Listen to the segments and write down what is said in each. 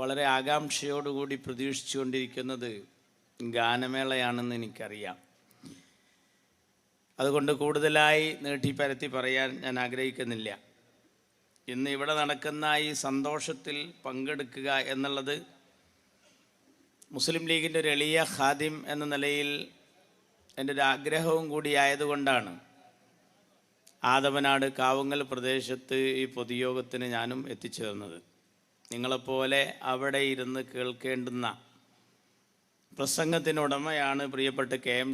വളരെ ആകാംക്ഷയോടുകൂടി പ്രതീക്ഷിച്ചുകൊണ്ടിരിക്കുന്നത് ഗാനമേളയാണെന്ന് എനിക്കറിയാം. അതുകൊണ്ട് കൂടുതലായി നീട്ടിപ്പരത്തി പറയാൻ ഞാൻ ആഗ്രഹിക്കുന്നില്ല. ഇന്ന് ഇവിടെ നടക്കുന്ന ഈ സന്തോഷത്തിൽ പങ്കെടുക്കുക എന്നുള്ളത് മുസ്ലിം ലീഗിൻ്റെ ഒരു എളിയ ഖാദിം എന്ന നിലയിൽ എൻ്റെ ഒരു ആഗ്രഹവും കൂടിയായതുകൊണ്ടാണ് ആദവനാട് കാവുങ്ങൽ പ്രദേശത്ത് ഈ പൊതുയോഗത്തിന് ഞാനും എത്തിച്ചേർന്നത്. നിങ്ങളെപ്പോലെ അവിടെ ഇരുന്ന് കേൾക്കേണ്ടുന്ന പ്രസംഗത്തിനുടമയാണ് പ്രിയപ്പെട്ട KM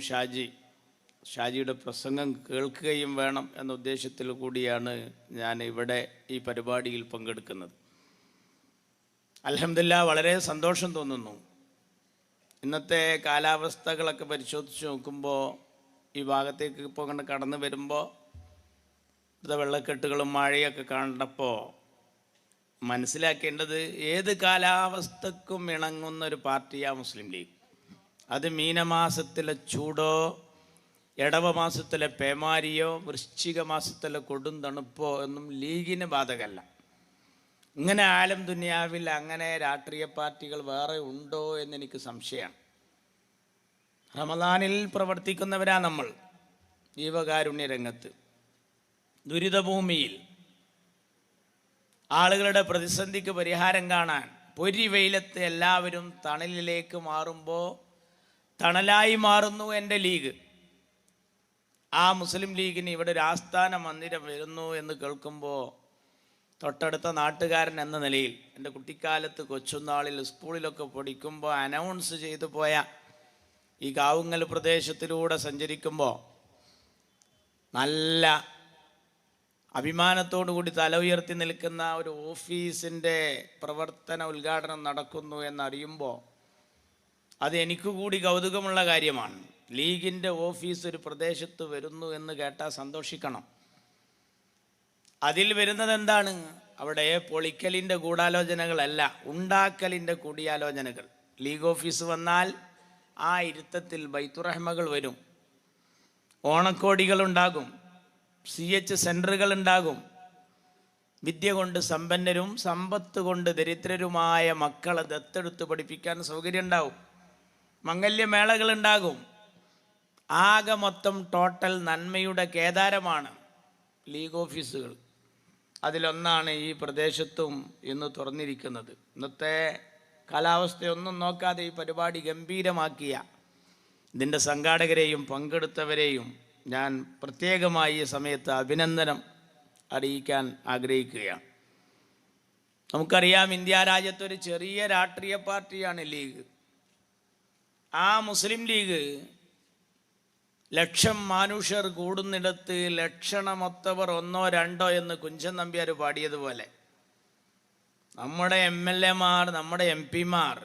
ഷാജിയുടെ പ്രസംഗം കേൾക്കുകയും വേണം എന്ന ഉദ്ദേശത്തിൽ കൂടിയാണ് ഞാൻ ഇവിടെ ഈ പരിപാടിയിൽ പങ്കെടുക്കുന്നത്. അൽഹംദുലില്ലാഹ്, വളരെ സന്തോഷം തോന്നുന്നു. ഇന്നത്തെ കാലാവസ്ഥകളൊക്കെ പരിശോധിച്ച് നോക്കുമ്പോൾ ഈ ഭാഗത്തേക്ക് ഇപ്പോൾ കണ്ട് കടന്നു വരുമ്പോൾ വെള്ളക്കെട്ടുകളും മഴയൊക്കെ കണ്ടപ്പോൾ മനസ്സിലാക്കേണ്ടത് ഏത് കാലാവസ്ഥക്കും ഇണങ്ങുന്ന ഒരു പാർട്ടിയാണ് മുസ്ലിം ലീഗ്. അത് മീനമാസത്തിലെ ചൂടോ ഇടവ മാസത്തിലെ പേമാരിയോ വൃശ്ചിക മാസത്തിലെ കൊടും തണുപ്പോ ഒന്നും ലീഗിന് ബാധകമല്ല. ഇങ്ങനെ ആലം ദുനിയാവിൽ അങ്ങനെ രാഷ്ട്രീയ പാർട്ടികൾ വേറെ ഉണ്ടോ എന്നെനിക്ക് സംശയമാണ്. റമദാനിൽ പ്രവർത്തിക്കുന്നവരാ നമ്മൾ. ജീവകാരുണ്യ രംഗത്ത്, ദുരിതഭൂമിയിൽ ആളുകളുടെ പ്രതിസന്ധിക്ക് പരിഹാരം കാണാൻ പൊരി വെയിലത്ത് എല്ലാവരും തണലിലേക്ക് മാറുമ്പോൾ തണലായി മാറുന്നു എൻ്റെ ലീഗ്. ആ മുസ്ലിം ലീഗിന് ഇവിടെ ഒരു ആസ്ഥാന മന്ദിരം വരുന്നു എന്ന് കേൾക്കുമ്പോൾ തൊട്ടടുത്ത നാട്ടുകാരൻ എന്ന നിലയിൽ എൻ്റെ കുട്ടിക്കാലത്ത് കൊച്ചുനാളിൽ സ്കൂളിലൊക്കെ പഠിക്കുമ്പോൾ അനൗൺസ് ചെയ്തു പോയ ഈ കാവുങ്ങൽ പ്രദേശത്തിലൂടെ സഞ്ചരിക്കുമ്പോൾ നല്ല അഭിമാനത്തോടു കൂടി തല ഉയർത്തി നിൽക്കുന്ന ഒരു ഓഫീസിൻ്റെ പ്രവർത്തന ഉദ്ഘാടനം നടക്കുന്നു എന്നറിയുമ്പോൾ അത് എനിക്ക് കൂടി കൗതുകമുള്ള കാര്യമാണ്. ലീഗിൻ്റെ ഓഫീസ് ഒരു പ്രദേശത്ത് വരുന്നു എന്ന് കേട്ടാൽ സന്തോഷിക്കണം. അതിൽ വരുന്നത് എന്താണ്? അവിടെ പൊളിക്കലിൻ്റെ ഗൂഢാലോചനകളല്ല, ഉണ്ടാക്കലിൻ്റെ കൂടിയാലോചനകൾ. ലീഗ് ഓഫീസ് വന്നാൽ ആ ഇരുത്തത്തിൽ ബൈത്തുറഹ്മകൾ വരും, ഓണക്കോടികളുണ്ടാകും, CH സെൻ്ററുകൾ ഉണ്ടാകും. വിദ്യ കൊണ്ട് സമ്പന്നരും സമ്പത്ത് കൊണ്ട് ദരിദ്രരുമായ മക്കളെ ദത്തെടുത്ത് പഠിപ്പിക്കാൻ സൗകര്യം ഉണ്ടാവും. മംഗല്യമേളകളുണ്ടാകും. ആകെ മൊത്തം ടോട്ടൽ നന്മയുടെ കേദാരമാണ് ലീഗ് ഓഫീസുകൾ. അതിലൊന്നാണ് ഈ പ്രദേശത്തും ഇന്ന് തുറന്നിരിക്കുന്നത്. ഇന്നത്തെ കാലാവസ്ഥയൊന്നും നോക്കാതെ ഈ പരിപാടി ഗംഭീരമാക്കിയ ഇതിൻ്റെ സംഘാടകരെയും പങ്കെടുത്തവരെയും ഞാൻ പ്രത്യേകമായി ഈ സമയത്ത് അഭിനന്ദനം അറിയിക്കാൻ ആഗ്രഹിക്കുകയാണ്. നമുക്കറിയാം, ഇന്ത്യ രാജ്യത്തൊരു ചെറിയ രാഷ്ട്രീയ പാർട്ടിയാണ് ലീഗ്. ആ മുസ്ലിം ലീഗ് ലക്ഷം മനുഷ്യർ കൂടുന്നിടത്ത് ലക്ഷണമൊത്തവർ ഒന്നോ രണ്ടോ എന്ന് കുഞ്ചൻ നമ്പ്യാർ പാടിയതുപോലെ നമ്മുടെ MLA-മാർ, നമ്മുടെ MP-മാർ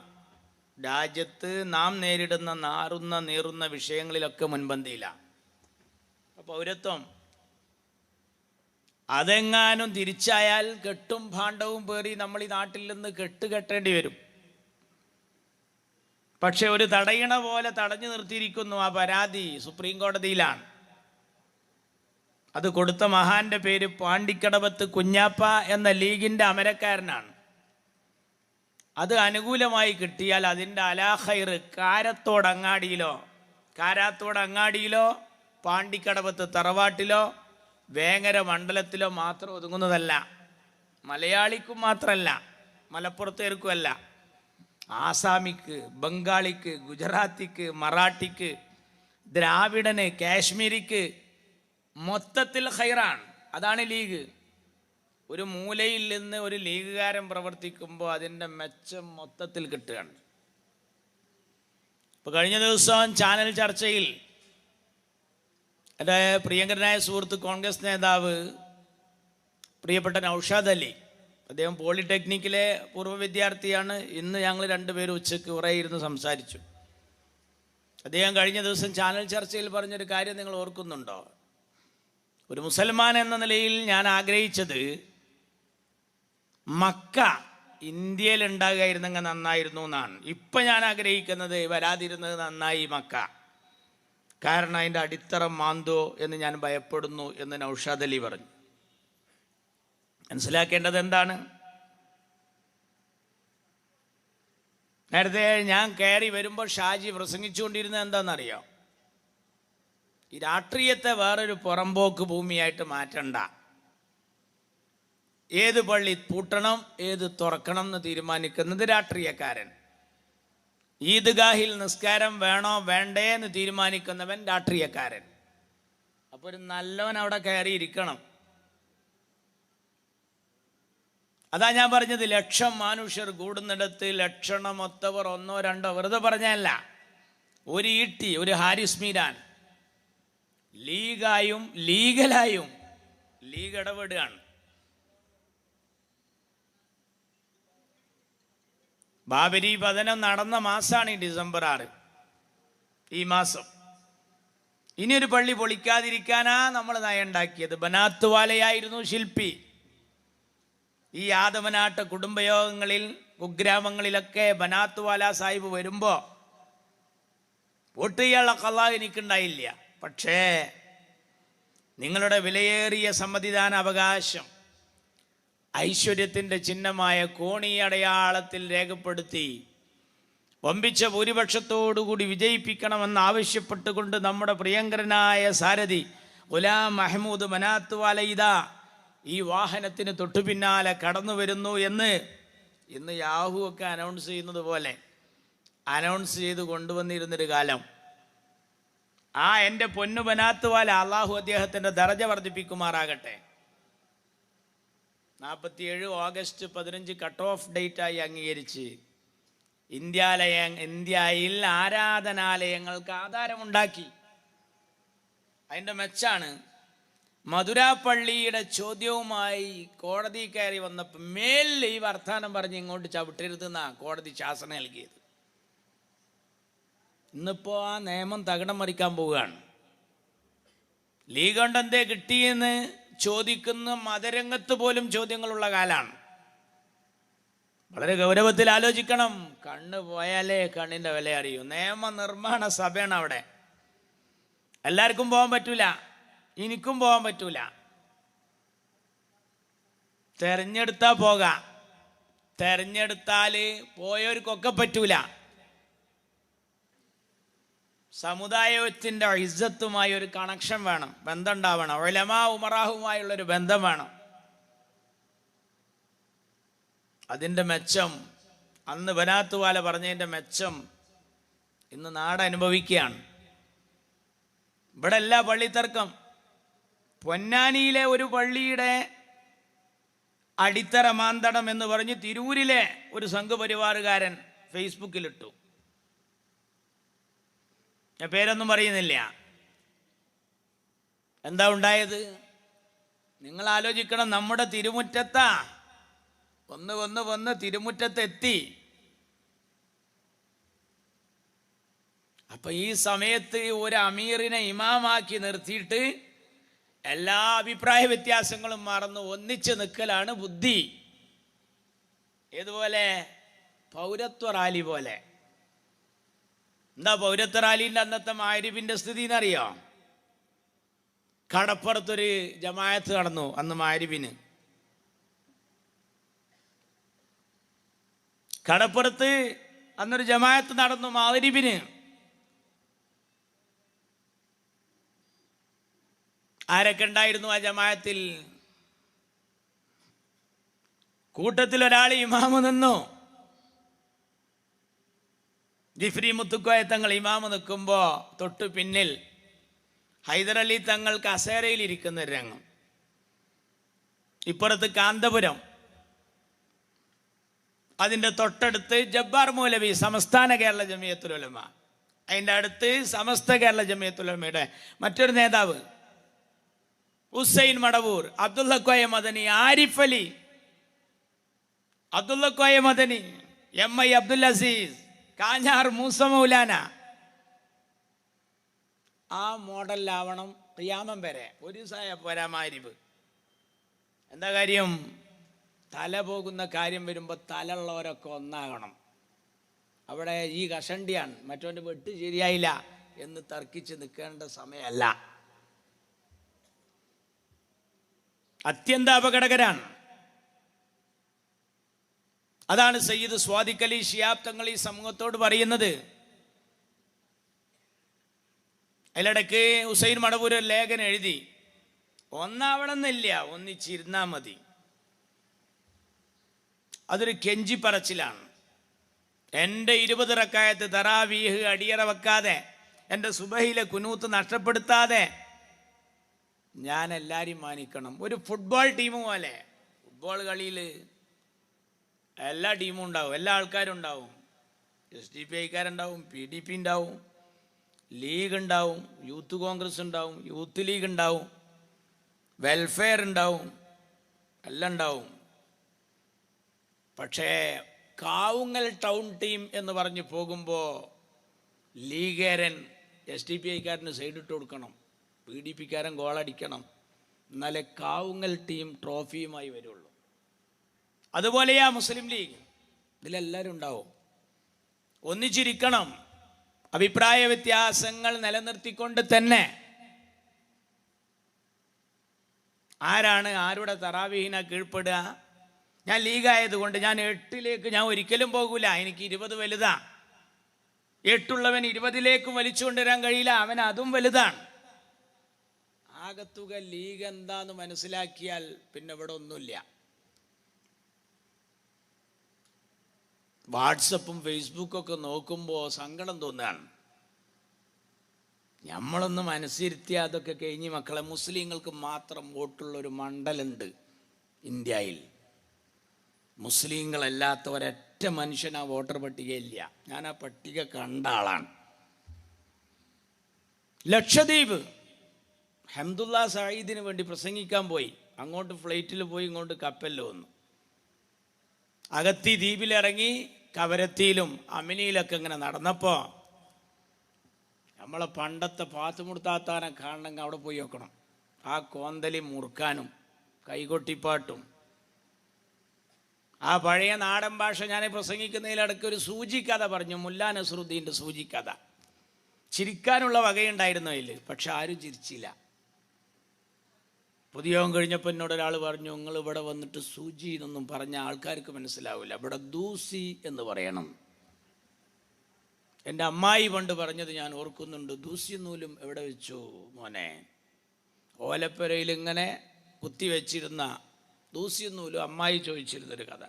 രാജ്യത്ത് നാം നേരിടുന്ന നീറുന്ന വിഷയങ്ങളിലൊക്കെ മുൻപന്തിയിലാണ്. പൗരത്വം അതെങ്ങാനും തിരിച്ചായാൽ കെട്ടും ഭാണ്ഡവും പേറി നമ്മൾ ഈ നാട്ടിൽ നിന്ന് കെട്ടേണ്ടി വരും. പക്ഷെ ഒരു തടയണ പോലെ തടഞ്ഞു നിർത്തിയിരിക്കുന്നു. ആ പരാതി സുപ്രീം കോടതിയിലാണ്. അത് കൊടുത്ത മഹാന്റെ പേര് പാണ്ടിക്കടവത്ത് കുഞ്ഞാപ്പ എന്ന ലീഗിൻ്റെ അമരക്കാരനാണ്. അത് അനുകൂലമായി കിട്ടിയാൽ അതിൻ്റെ അലാഖൈർ കാരാത്തോടങ്ങാടിയിലോ പാണ്ടിക്കടവത്ത് തറവാട്ടിലോ വേങ്ങര മണ്ഡലത്തിലോ മാത്രം ഒതുങ്ങുന്നതല്ല. മലയാളിക്കും മാത്രമല്ല, മലപ്പുറത്തേർക്കുമല്ല, ആസാമിക്ക്, ബംഗാളിക്ക്, ഗുജറാത്തിക്ക്, മറാഠിക്ക്, ദ്രാവിഡന്, കാശ്മീരിക്ക് മൊത്തത്തിൽ ഖൈറാണ്. അതാണ് ലീഗ്. ഒരു മൂലയിൽ നിന്ന് ഒരു ലീഗുകാരൻ പ്രവർത്തിക്കുമ്പോൾ അതിൻ്റെ മെച്ചം മൊത്തത്തിൽ കിട്ടുകയാണ്. ഇപ്പോൾ കഴിഞ്ഞ ദിവസം ചാനൽ ചർച്ചയിൽ എൻ്റെ പ്രിയങ്കരനായ സുഹൃത്ത് കോൺഗ്രസ് നേതാവ് പ്രിയപ്പെട്ട നൗഷാദ് അലി, അദ്ദേഹം പോളിടെക്നിക്കിലെ പൂർവ്വ വിദ്യാർത്ഥിയാണ്. ഇന്ന് ഞങ്ങൾ രണ്ടുപേരും ഉച്ചയ്ക്ക് കുറേ ഇരുന്ന് സംസാരിച്ചു. അദ്ദേഹം കഴിഞ്ഞ ദിവസം ചാനൽ ചർച്ചയിൽ പറഞ്ഞൊരു കാര്യം നിങ്ങൾ ഓർക്കുന്നുണ്ടോ? ഒരു മുസൽമാൻ എന്ന നിലയിൽ ഞാൻ ആഗ്രഹിച്ചത് മക്ക ഇന്ത്യയിൽ ഉണ്ടാകുകയായിരുന്നെങ്കിൽ നന്നായിരുന്നു എന്നാണ്. ഇപ്പം ഞാൻ ആഗ്രഹിക്കുന്നത് വരാതിരുന്നത് നന്നായി മക്ക. കാരണം അതിൻ്റെ അടിത്തറ മാന്തോ എന്ന് ഞാൻ ഭയപ്പെടുന്നു എന്ന് നൗഷാദ് അലി പറഞ്ഞു. മനസ്സിലാക്കേണ്ടത് എന്താണ്? നേരത്തെ ഞാൻ കയറി വരുമ്പോൾ ഷാജി പ്രസംഗിച്ചുകൊണ്ടിരുന്നത് എന്താണെന്നറിയോ? ഈ രാഷ്ട്രീയത്തെ വേറൊരു പുറമ്പോക്ക് ഭൂമിയായിട്ട് മാറ്റണ്ട. ഏത് പള്ളി പൂട്ടണം ഏത് തുറക്കണം എന്ന് തീരുമാനിക്കുന്നത് രാഷ്ട്രീയക്കാരൻ. ഈദ്ഗാഹിൽ നിസ്കാരം വേണോ വേണ്ടേ എന്ന് തീരുമാനിക്കുന്നവൻ രാഷ്ട്രീയക്കാരൻ. അപ്പോൾ ഒരു നല്ലവൻ അവിടെ കയറിയിരിക്കണം. അതാ ഞാൻ പറഞ്ഞത്, ലക്ഷം മനുഷ്യർ കൂടുന്നിടത്ത് ലക്ഷണമൊത്തവർ ഒന്നോ രണ്ടോ, വെറുതെ പറഞ്ഞല്ല. ഒരു ഈട്ടി, ഒരു ഹാരിസ് മീരാൻ ലീഗായും ലീഗലായും ലീഗ് ഇടപെടുകയാണ്. ബാബരി പതനം നടന്ന മാസമാണ് ഈ ഡിസംബർ 6, ഈ മാസം. ഇനിയൊരു പള്ളി പൊളിക്കാതിരിക്കാനാ നമ്മൾ നയമുണ്ടാക്കിയത്. ബനാത്ത് വാലയായിരുന്നു ശില്പി. ഈ ആദമനാട്ട കുടുംബയോഗങ്ങളിൽ കുഗ്രാമങ്ങളിലൊക്കെ ബനാത്ത് വാല സാഹിബ് വരുമ്പോൾ വോട്ട് ചെയ്യാനുള്ള കള്ളാ എനിക്കുണ്ടായില്ല. പക്ഷേ നിങ്ങളുടെ വിലയേറിയ സമ്മതിദാന അവകാശം ഐശ്വര്യത്തിൻ്റെ ചിഹ്നമായ കോണി അടയാളത്തിൽ രേഖപ്പെടുത്തി വമ്പിച്ച ഭൂരിപക്ഷത്തോടുകൂടി വിജയിപ്പിക്കണമെന്ന് ആവശ്യപ്പെട്ടുകൊണ്ട് നമ്മുടെ പ്രിയങ്കരനായ സാരഥി ഗുലാം മഹ്മൂദ് ബനാത്ത് വാല ഇതാ ഈ വാഹനത്തിന് തൊട്ടു പിന്നാലെ കടന്നു വരുന്നു എന്ന് ഇന്ന് യാഹു ഒക്കെ അനൗൺസ് ചെയ്യുന്നത് പോലെ അനൗൺസ് ചെയ്ത് കൊണ്ടുവന്നിരുന്നൊരു കാലം. ആ എൻ്റെ പൊന്നു ബനാത്ത് വാല, അള്ളാഹു അദ്ദേഹത്തിൻ്റെ ദറജ വർദ്ധിപ്പിക്കുമാറാകട്ടെ. 47 ഓഗസ്റ്റ് 15 കട്ട് ഓഫ് ഡേറ്റായി അംഗീകരിച്ച് ഇന്ത്യയിൽ ആരാധനാലയങ്ങൾക്ക് ആധാരമുണ്ടാക്കി. അതിൻ്റെ മെച്ചാണ് മധുര പള്ളിയുടെ ചോദ്യവുമായി കോടതി കയറി വന്നപ്പോൾ മേലിൽ ഈ വർത്താനം പറഞ്ഞ് ഇങ്ങോട്ട് ചവിട്ടരുതെന്നാണ് കോടതി ശാസനം നൽകിയത്. ഇന്നിപ്പോൾ ആ നിയമം തകിടം മറിക്കാൻ പോവുകയാണ്. ലീഗ് കൊണ്ട് എന്തേ കിട്ടിയെന്ന് ചോദിക്കുന്ന മതരംഗത്ത് പോലും ചോദ്യങ്ങളുള്ള കാലാണ്. വളരെ ഗൗരവത്തിൽ ആലോചിക്കണം. കണ്ണ് പോയാലേ കണ്ണിൻ്റെ വില അറിയൂ. നിയമനിർമ്മാണ സഭയാണ് അവിടെ. എല്ലാവർക്കും പോകാൻ പറ്റൂല, എനിക്കും പോകാൻ പറ്റൂല. തെരഞ്ഞെടുത്താ പോകാം, തെരഞ്ഞെടുത്താൽ പോയവർക്കൊക്കെ പറ്റൂല. സമുദായത്തിൻ്റെ ഇസ്സത്തുമായി ഒരു കണക്ഷൻ വേണം, ബന്ധം ഉണ്ടാവണം. ഉലമാ ഉമറാഹുമായുള്ളൊരു ബന്ധം വേണം. അതിൻ്റെ മെച്ചം, അന്ന് ബനാത്ത് വാല പറഞ്ഞതിൻ്റെ മെച്ചം ഇന്ന് നാടനുഭവിക്കുകയാണ്. ഇവിടെ എല്ലാ പള്ളിത്തർക്കം. പൊന്നാനിയിലെ ഒരു പള്ളിയുടെ അടിത്തറ മാന്തണം എന്ന് പറഞ്ഞ് തിരൂരിലെ ഒരു സംഘപരിവാറുകാരൻ ഫേസ്ബുക്കിലിട്ടു. ഞാൻ പേരൊന്നും പറയുന്നില്ല. എന്താ ഉണ്ടായത്? നിങ്ങൾ ആലോചിക്കണം. നമ്മുടെ തിരുമുറ്റത്താ വന്ന് തിരുമുറ്റത്തെത്തി. അപ്പൊ ഈ സമയത്ത് ഒരു അമീറിനെ ഇമാമാക്കി നിർത്തിയിട്ട് എല്ലാ അഭിപ്രായ വ്യത്യാസങ്ങളും മറന്ന് ഒന്നിച്ച് നിൽക്കലാണ് ബുദ്ധി. ഏതുപോലെ? പൗരത്വ റാലി പോലെ. എന്താ പൗരത്വ റാലിൻ്റെ അന്നത്തെ മഗ്‌രിബിന്റെ സ്ഥിതി എന്നറിയോ? കടപ്പുറത്തൊരു ജമാഅത്ത് നടന്നു അന്ന് മഗ്‌രിബിന്. കടപ്പുറത്ത് അന്നൊരു ജമാഅത്ത് നടന്നു മഗ്‌രിബിന്. ആരൊക്കെ ഉണ്ടായിരുന്നു ആ ജമാഅത്തിൽ? കൂട്ടത്തിൽ ഒരാൾ ഇമാമ് നിന്നു. ജിഫ്രി മുത്തുക്കോയ തങ്ങൾ ഇമാമ് നിൽക്കുമ്പോൾ തൊട്ടു പിന്നിൽ ഹൈദരലി തങ്ങൾ കസേരയിൽ ഇരിക്കുന്ന രംഗം. ഇപ്പുറത്ത് കാന്തപുരം, അതിൻ്റെ തൊട്ടടുത്ത് ജബ്ബാർ മൗലവി, സമസ്താന കേരള ജമിയത്തുൽ ഉലമ. അതിൻ്റെ അടുത്ത് സമസ്ത കേരള ജമിയത്തുൽ ഉലമയുടെ മറ്റൊരു നേതാവ് ഹുസൈൻ മടവൂർ, അബ്ദുള്ള കോയ മദനി, ആരിഫ് അലി, അബ്ദുള്ള കോയ മദനി, MI അബ്ദുൽ അസീസ്, കാഞ്ഞാർ മൂസ മൗലാന. ആ മോഡലിലാവണം ഖിയാമം വരെ. ഒരു സായ പോരാ മഗ്‌രിബ്. എന്താ കാര്യം? തല പോകുന്ന കാര്യം വരുമ്പോൾ തലയുള്ളവരൊക്കെ ഒന്നാകണം. അവിടെ ഈ കഷണ്ടിയാണ്, മറ്റവൻ്റെ വെട്ട് ശരിയായില്ല എന്ന് തർക്കിച്ച് നിൽക്കേണ്ട സമയമല്ല. അത്യന്ത അപകടകരാണ്. അതാണ് സയ്യിദ് സ്വാദിഖ് അലി ശിഹാബ് തങ്ങൾ ഈ സമൂഹത്തോട് പറയുന്നത്. അതിലിടയ്ക്ക് ഹുസൈൻ മടവൂർ ഒരു ലേഖനം എഴുതി, ഒന്നാവണമെന്നില്ല, ഒന്നിച്ചിരുന്നാൽ മതി. അതൊരു കെഞ്ചി പറച്ചിലാണ്. എൻ്റെ 20 റക്അത്ത് തറാവീഹ് അടിയറ വെക്കാതെ, എൻ്റെ സുബഹിയിലെ കുനൂത്ത് നഷ്ടപ്പെടുത്താതെ ഞാൻ എല്ലാവരെയും മാനിക്കണം. ഒരു ഫുട്ബോൾ ടീം പോലെ. ഫുട്ബോൾ കളിയിൽ എല്ലാ ടീമും ഉണ്ടാവും, എല്ലാ ആൾക്കാരും ഉണ്ടാവും. SDP ഐക്കാരുണ്ടാവും, PDP ഉണ്ടാവും, ലീഗ് ഉണ്ടാവും, യൂത്ത് കോൺഗ്രസ് ഉണ്ടാവും, യൂത്ത് ലീഗ് ഉണ്ടാവും, വെൽഫെയർ ഉണ്ടാവും, എല്ലാം ഉണ്ടാവും. പക്ഷേ കാവുങ്ങൽ ടൗൺ ടീം എന്ന് പറഞ്ഞ് പോകുമ്പോൾ ലീഗേരൻ SDP ഐക്കാരന് സൈഡിട്ട് കൊടുക്കണം, PDP കാരൻ ഗോളടിക്കണം, എന്നാലേ കാവുങ്ങൽ ടീം ട്രോഫിയുമായി വരുള്ളൂ. അതുപോലെയാ മുസ്ലിം ലീഗ്. ഇതിലെല്ലാവരും ഉണ്ടാവും, ഒന്നിച്ചിരിക്കണം. അഭിപ്രായ വ്യത്യാസങ്ങൾ നിലനിർത്തിക്കൊണ്ട് തന്നെ. ആരാണ് ആരുടെ തറാവീഹിനെ കീഴ്പ്പെടുക? ഞാൻ ലീഗായതുകൊണ്ട് ഞാൻ 8ലേക്ക് ഞാൻ ഒരിക്കലും പോകൂല, എനിക്ക് 20 വലുതാ. 8ഉള്ളവൻ 20ലേക്കും വലിച്ചു കൊണ്ടുവരാൻ കഴിയില്ല, അവൻ അതും വലുതാണ്. ആകത്തുക ലീഗ് എന്താന്ന് മനസ്സിലാക്കിയാൽ പിന്നെ ഇവിടെ ഒന്നുമില്ല. വാട്സപ്പും ഫേസ്ബുക്കൊക്കെ നോക്കുമ്പോൾ സങ്കടം തോന്നുകയാണ്. നമ്മളൊന്ന് മനസ്സിരുത്തിയ അതൊക്കെ കഴിഞ്ഞ് മക്കളെ, മുസ്ലിങ്ങൾക്ക് മാത്രം വോട്ടുള്ളൊരു മണ്ഡലമുണ്ട് ഇന്ത്യയിൽ. മുസ്ലിങ്ങളല്ലാത്ത ഒരൊറ്റ മനുഷ്യൻ ആ വോട്ടർ പട്ടികയില്ല. ഞാൻ ആ പട്ടിക കണ്ട ആളാണ്. ലക്ഷദ്വീപ് ഹംദുല്ല സയീദിന് വേണ്ടി പ്രസംഗിക്കാൻ പോയി. അങ്ങോട്ട് ഫ്ലൈറ്റിൽ പോയി, ഇങ്ങോട്ട് കപ്പലിൽ വന്നു. അഗത്തി ദ്വീപിലിറങ്ങി കവരത്തിയിലും അമിനിയിലൊക്കെ ഇങ്ങനെ നടന്നപ്പോൾ നമ്മളെ പണ്ടത്തെ പാത്തുമുടുത്താത്താനെ കാണണമെങ്കിൽ അവിടെ പോയി നോക്കണം. ആ കോന്തലി മുറുക്കാനും കൈകൊട്ടിപ്പാട്ടും ആ പഴയ നാടൻ ഭാഷ. ഞാൻ പ്രസംഗിക്കുന്നതിലിടയ്ക്ക് ഒരു സൂചിക്കഥ പറഞ്ഞു, മുല്ലാ നസറുദ്ദീൻ്റെ സൂചിക്കഥ. ചിരിക്കാനുള്ള വകയുണ്ടായിരുന്നു അതിൽ, പക്ഷെ ആരും ചിരിച്ചില്ല. പുതിയവൻ കഴിഞ്ഞപ്പോൾ എന്നോട് ഒരാൾ പറഞ്ഞു, നിങ്ങൾ ഇവിടെ വന്നിട്ട് സൂചി എന്നൊന്നും പറഞ്ഞ ആൾക്കാർക്ക് മനസ്സിലാവില്ല, ഇവിടെ ദൂസി എന്ന് പറയണം. എൻ്റെ അമ്മായി പണ്ട് പറഞ്ഞത് ഞാൻ ഓർക്കുന്നുണ്ട്, ദൂസി നൂലും എവിടെ വെച്ചു മോനെ? ഓലപ്പുരയിൽ ഇങ്ങനെ കുത്തി വെച്ചിരുന്ന ദൂസി നൂലും അമ്മായി ചോദിച്ചിരുന്നൊരു കഥ.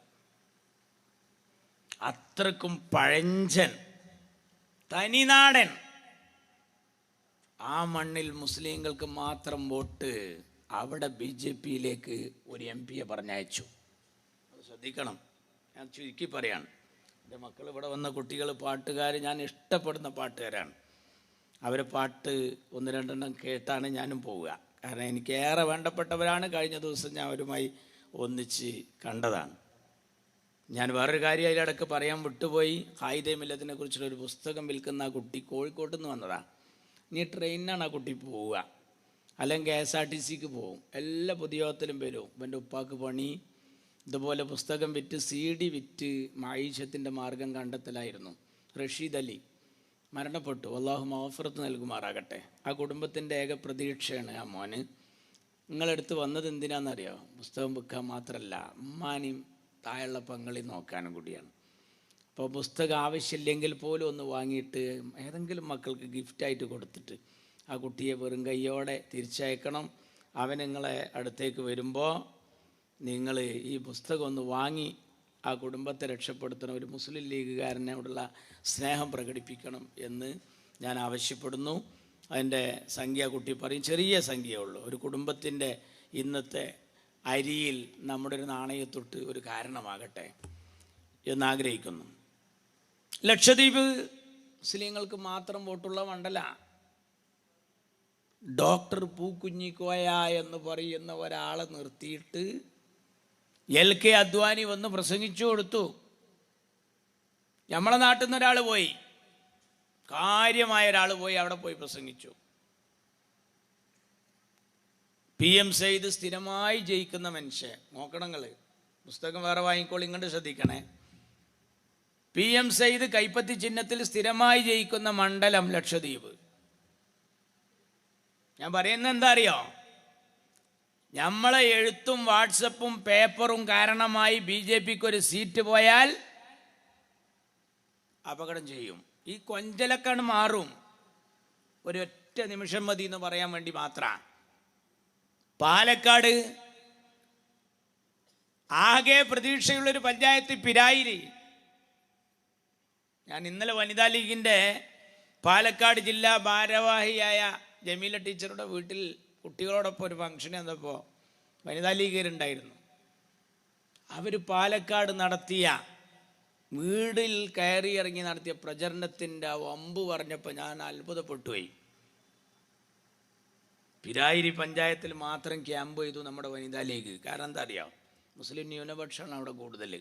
അത്രക്കും പഴഞ്ചൻ തനിനാടൻ. ആ മണ്ണിൽ മുസ്ലിങ്ങൾക്ക് മാത്രം വോട്ട്. അവിടെ BJPയിലേക്ക് ഒരു MP പറഞ്ഞയച്ചു. അത് ശ്രദ്ധിക്കണം, ഞാൻ ചുരുക്കി പറയാണ്. എൻ്റെ മക്കൾ ഇവിടെ വന്ന കുട്ടികൾ പാട്ടുകാർ, ഞാൻ ഇഷ്ടപ്പെടുന്ന പാട്ടുകാരാണ്. അവരെ പാട്ട് 1-2 കേട്ടാണ് ഞാനും പോവുക. കാരണം എനിക്ക് ഏറെ വേണ്ടപ്പെട്ടവരാണ്. കഴിഞ്ഞ ദിവസം ഞാൻ അവരുമായി ഒന്നിച്ച് കണ്ടതാണ്. ഞാൻ വേറൊരു കാര്യം അതിലിടക്ക് പറയാൻ വിട്ടുപോയി. ഖായിദെ മില്ലത്തിനെ കുറിച്ചുള്ളൊരു പുസ്തകം വിൽക്കുന്ന ആ കുട്ടി കോഴിക്കോട്ട് നിന്ന് വന്നതാണ്. ഇനി ട്രെയിനിനാണ് ആ കുട്ടി പോവുക, അല്ലെങ്കിൽ KSRTCക്ക് പോവും. എല്ലാ പൊതുയോഗത്തിലും വരും. ഇവൻ്റെ ഉപ്പാക്ക് പണി ഇതുപോലെ പുസ്തകം വിറ്റ് CD വിറ്റ് മഈശത്തിൻ്റെ മാർഗം കണ്ടെത്തലായിരുന്നു. റഷീദ് അലി മരണപ്പെട്ടു, അല്ലാഹു മഗ്ഫിറത്ത് നൽകുമാറാകട്ടെ. ആ കുടുംബത്തിൻ്റെ ഏക പ്രതീക്ഷയാണ് ആ മോന്. നിങ്ങളെടുത്ത് വന്നത് എന്തിനാണെന്നറിയോ? പുസ്തകം വിൽക്കാൻ മാത്രമല്ല, ഉമ്മാനെയും താഴെയുള്ള പങ്കളി നോക്കാനും കൂടിയാണ്. അപ്പോൾ പുസ്തകം ആവശ്യമില്ലെങ്കിൽ പോലും ഒന്ന് വാങ്ങിയിട്ട് ഏതെങ്കിലും മക്കൾക്ക് ഗിഫ്റ്റായിട്ട് കൊടുത്തിട്ട് ആ കുട്ടിയെ വെറും കയ്യോടെ തിരിച്ചയക്കണം. അവൻ നിങ്ങളെ അടുത്തേക്ക് വരുമ്പോൾ നിങ്ങൾ ഈ പുസ്തകം ഒന്ന് വാങ്ങി ആ കുടുംബത്തെ രക്ഷപ്പെടുത്തണം. ഒരു മുസ്ലിം ലീഗുകാരനോടുള്ള സ്നേഹം പ്രകടിപ്പിക്കണം എന്ന് ഞാൻ ആവശ്യപ്പെടുന്നു. അതിൻ്റെ സംഖ്യ കുട്ടി പറയും, ചെറിയ സംഖ്യയേ ഉള്ളൂ. ഒരു കുടുംബത്തിൻ്റെ ഇന്നത്തെ അരിയിൽ നമ്മുടെ ഒരു നാണയത്തൊട്ട് ഒരു കാരണമാകട്ടെ എന്നാഗ്രഹിക്കുന്നു. ലക്ഷദ്വീപ് മുസ്ലിങ്ങൾക്ക് മാത്രം വോട്ടുള്ള മണ്ഡല. ഡോക്ടർ പൂക്കുഞ്ഞിക്കോയ എന്ന് പറയുന്ന ഒരാളെ നിർത്തിയിട്ട് LK അദ്വാനി വന്ന് പ്രസംഗിച്ചു കൊടുത്തു. നമ്മളെ നാട്ടിൽ നിന്ന് ഒരാൾ പോയി, കാര്യമായ ഒരാൾ പോയി അവിടെ പോയി പ്രസംഗിച്ചു. PM സയ്യിദ് സ്ഥിരമായി ജയിക്കുന്ന മനുഷ്യൻ. നോക്കണങ്ങൾ, പുസ്തകം വേറെ വാങ്ങിക്കോളി, ഇങ്ങോട്ട് ശ്രദ്ധിക്കണേ. PM സയ്യിദ് കൈപ്പത്തി ചിഹ്നത്തിൽ സ്ഥിരമായി ജയിക്കുന്ന മണ്ഡലം ലക്ഷദ്വീപ്. ഞാൻ പറയുന്നത് എന്താ അറിയോ? നമ്മളെ എഴുത്തും വാട്സപ്പും പേപ്പറും കാരണമായി BJPക്ക് ഒരു സീറ്റ് പോയാൽ അപകടം ചെയ്യും. ഈ കൊഞ്ചലക്കാണ് മാറും. ഒരൊറ്റ നിമിഷം മതി എന്ന് പറയാൻ വേണ്ടി മാത്രമാണ്. പാലക്കാട് ആകെ പ്രതീക്ഷയുള്ളൊരു പഞ്ചായത്ത് പിരായിരി. ഞാൻ ഇന്നലെ വനിതാ ലീഗിൻ്റെ പാലക്കാട് ജില്ലാ ഭാരവാഹിയായ ജമീല ടീച്ചറുടെ വീട്ടിൽ കുട്ടികളോടൊപ്പം ഒരു ഫംഗ്ഷൻ വന്നപ്പോൾ വനിതാ ലീഗരുണ്ടായിരുന്നു. അവർ പാലക്കാട് നടത്തിയ വീടിൽ കയറി ഇറങ്ങി നടത്തിയ പ്രചരണത്തിൻ്റെ വമ്പ് പറഞ്ഞപ്പോൾ ഞാൻ അത്ഭുതപ്പെട്ടുപോയി. പിരായിരി പഞ്ചായത്തിൽ മാത്രം ക്യാമ്പ് ചെയ്തു നമ്മുടെ വനിതാ ലീഗ്. കാരണം എന്താ അറിയാം, മുസ്ലിം ന്യൂനപക്ഷമാണ് അവിടെ കൂടുതൽ.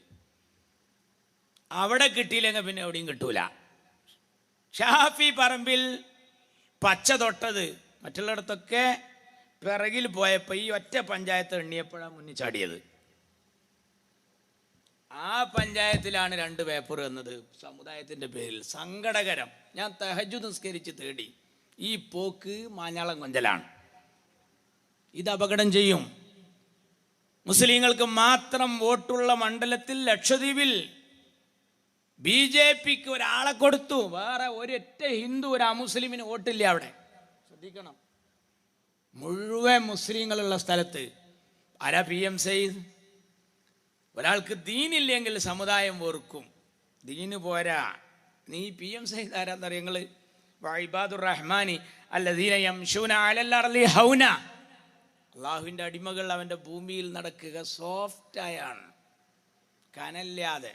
അവിടെ കിട്ടിയില്ലെങ്കിൽ പിന്നെ എവിടെയും കിട്ടൂല. ഷാഫി പറമ്പിൽ പച്ച തൊട്ടത് മറ്റുള്ളിടത്തൊക്കെ പിറകിൽ പോയപ്പോൾ ഈ ഒറ്റ പഞ്ചായത്ത് എണ്ണിയപ്പോഴാണ് മുന്നിൽ ചാടിയത്. ആ പഞ്ചായത്തിലാണ് 2 പേപ്പർ എന്നത് സമുദായത്തിൻ്റെ പേരിൽ. സങ്കടകരം. ഞാൻ തഹജ്ജുദ് നിസ്കരിച്ച് തേടി. ഈ പോക്ക് മാഞ്ഞാളം കൊഞ്ചലാണ്. ഇത് അപകടം ചെയ്യും. മുസ്ലിങ്ങൾക്ക് മാത്രം വോട്ടുള്ള മണ്ഡലത്തിൽ ലക്ഷദ്വീപിൽ BJPക്ക് ഒരാളെ കൊടുത്തു. വേറെ ഒരൊറ്റ ഹിന്ദു ഒരു അമുസ്ലിമിന് വോട്ടില്ല അവിടെ. ശ്രദ്ധിക്കണം. മുഴുവൻ മുസ്ലിങ്ങളുള്ള സ്ഥലത്ത് ആരാ PM സെയ്ദ്? ഒരാൾക്ക് ദീനില്ലെങ്കിൽ സമുദായം വെറുക്കും. ദീന് പോരാ. നീ PM സെയ്ദ് ആരാന്നറിയ നിങ്ങൾ? വഇബാദുർ റഹ്മാനി അല്ലദീന യംശൂന അലൽ അർളി ഹൗന. അള്ളാഹുവിൻ്റെ അടിമകൾ അവൻ്റെ ഭൂമിയിൽ നടക്കുക സോഫ്റ്റായാണ്, കനല്ലാതെ,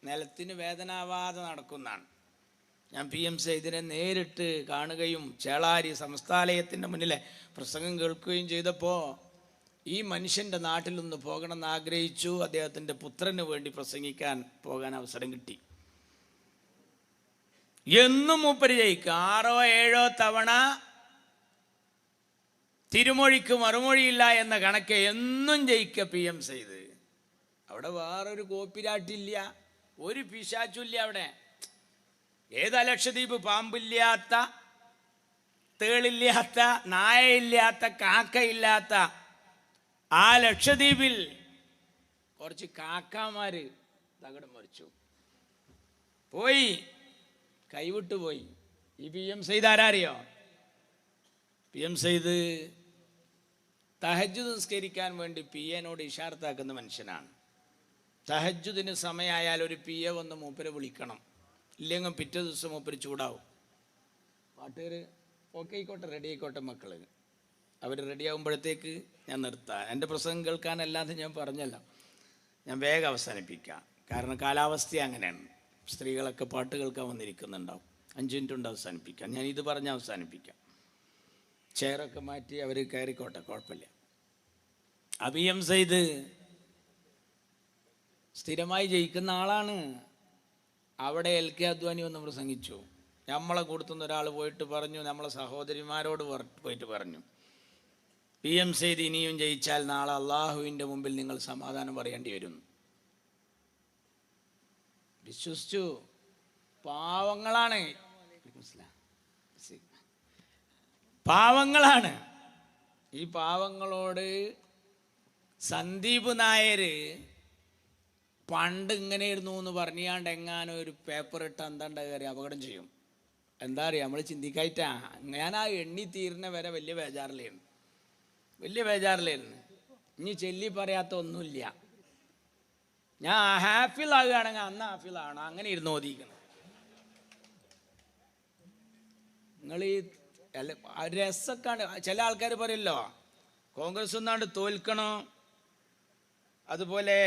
നിലത്തിന് വേദനാവാതെ നടക്കുന്നതാണ്. ഞാൻ PM സെയ്ദിനെ നേരിട്ട് കാണുകയും ചേളാരി സംസ്ഥാലയത്തിൻ്റെ മുന്നിലെ പ്രസംഗം കേൾക്കുകയും ചെയ്തപ്പോൾ ഈ മനുഷ്യൻ്റെ നാട്ടിൽ നിന്ന് പോകണമെന്ന് ആഗ്രഹിച്ചു. അദ്ദേഹത്തിൻ്റെ പുത്രന് വേണ്ടി പ്രസംഗിക്കാൻ പോകാൻ അവസരം കിട്ടി. എന്നും മൂപ്പര് ജയിക്കും. 6-7 തവണ തിരുമൊഴിക്ക് മറുമൊഴിയില്ല എന്ന കണക്ക് എന്നും ജയിക്കുക PM സെയ്ദ്. അവിടെ വേറൊരു കോപ്പിരാട്ടില്ല, ഒരു പിശാച്ചുമില്ല അവിടെ. ഏതാ ലക്ഷദ്വീപ്? പാമ്പില്ലാത്ത, തേളില്ലാത്ത, നായയില്ലാത്ത, കാക്കയില്ലാത്ത ആ ലക്ഷദ്വീപിൽ കുറച്ച് കാക്കാമാര് തകടം മറിച്ചു പോയി, കൈവിട്ടു പോയി. ഈ PM സെയ്ദ് ആരാറിയോ? PM സെയ്ദ് തഹജ്ജുദ് നിസ്കരിക്കാൻ വേണ്ടി PAനോട് ഇഷാർത്താക്കുന്ന മനുഷ്യനാണ്. തഹജ്ജുദിന് സമയമായാൽ ഒരു PA വന്ന് മൂപ്പരെ വിളിക്കണം. ഇല്ലെങ്കിൽ പിറ്റേ ദിവസം മൂപ്പര് ചൂടാവും. പാട്ടുകാർ ഓക്കെ ആയിക്കോട്ടെ, റെഡി ആയിക്കോട്ടെ മക്കൾ, അവർ റെഡിയാകുമ്പോഴത്തേക്ക് ഞാൻ നിർത്താം. എൻ്റെ പ്രസംഗം കേൾക്കാനല്ലാതെ ഞാൻ പറഞ്ഞല്ല, ഞാൻ വേഗം അവസാനിപ്പിക്കാം. കാരണം കാലാവസ്ഥ അങ്ങനെയാണ്. സ്ത്രീകളൊക്കെ പാട്ട് കേൾക്കാൻ വന്നിരിക്കുന്നുണ്ടാവും. 5 മിനിറ്റ് കൊണ്ട് അവസാനിപ്പിക്കാം. ഞാൻ ഇത് പറഞ്ഞ് അവസാനിപ്പിക്കാം. ചെയറൊക്കെ മാറ്റി അവർ കയറിക്കോട്ടെ, കുഴപ്പമില്ല. PM സെയ്ദ് സ്ഥിരമായി ജയിക്കുന്ന ആളാണ്. അവിടെ LK അദ്വാനി വന്ന് പ്രസംഗിച്ചു. നമ്മളെ കൊടുത്തുന്ന ഒരാൾ പോയിട്ട് പറഞ്ഞു, നമ്മളെ സഹോദരിമാരോട് പോയിട്ട് പറഞ്ഞു, PM സെയ്ദ് ഇനിയും ജയിച്ചാൽ നാളെ അള്ളാഹുവിൻ്റെ മുമ്പിൽ നിങ്ങൾ സമാധാനം പറയേണ്ടി വരും. വിശ്വസിച്ചു. പാവങ്ങളാണ്, പാവങ്ങളാണ്. ഈ പാവങ്ങളോട് സന്ദീപ് നായർ പണ്ട് ഇങ്ങനെയായിരുന്നു എന്ന് പറഞ്ഞാണ്ട് എങ്ങാനും ഒരു പേപ്പർ ഇട്ട് എന്താണ്ട് കയറി അപകടം ചെയ്യും. എന്താ അറിയാം, നമ്മൾ ചിന്തിക്കായിട്ടാ. ഞാൻ ആ എണ്ണി തീരുന്ന വരെ വലിയ ബേജാറിലായിരുന്നു. ഇനി ചൊല്ലി പറയാത്ത ഒന്നുമില്ല. ഞാൻ ഹാഫിളാകുകയാണെങ്കിൽ അന്ന് ഹാഫിളാണ്. അങ്ങനെ ഇരുന്ന് ഓതിക്കണം. നിങ്ങൾ ഈ രസമൊക്കെയാണ്. ചില ആൾക്കാർ പറയല്ലോ കോൺഗ്രസ് ഒന്നാണ്ട് തോൽക്കണോ, അതുപോലെ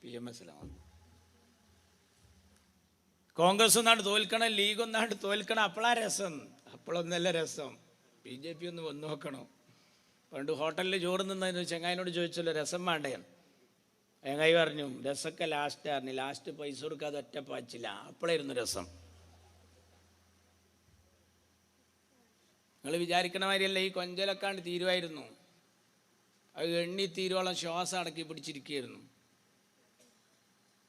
PMS കോൺഗ്രസ് ഒന്നാണ്ട് തോൽക്കണം, ലീഗ് ഒന്നാണ്ട് തോൽക്കണം. അപ്പോഴാ രസം. അപ്പോഴൊന്നല്ല രസം. BJP ഒന്ന് വന്നു നോക്കണം. പണ്ട് ഹോട്ടലിൽ ചോറ് നിന്നതിന് ചങ്ങായിനോട് ചോദിച്ചല്ലോ രസം വേണ്ടേ? ചങ്ങായി പറഞ്ഞു രസമൊക്കെ ലാസ്റ്റായിരുന്നു. ലാസ്റ്റ് പൈസ കൊടുക്കാതെ ഒറ്റ പാച്ചില്ല. അപ്പോഴായിരുന്നു രസം. നിങ്ങൾ വിചാരിക്കണ മാതിരിയല്ല ഈ കൊഞ്ചലൊക്കാണ്ട് തീരുമായിരുന്നു. അത് എണ്ണി തീരുവോളം ശ്വാസം അടക്കി പിടിച്ചിരിക്കുകയായിരുന്നു.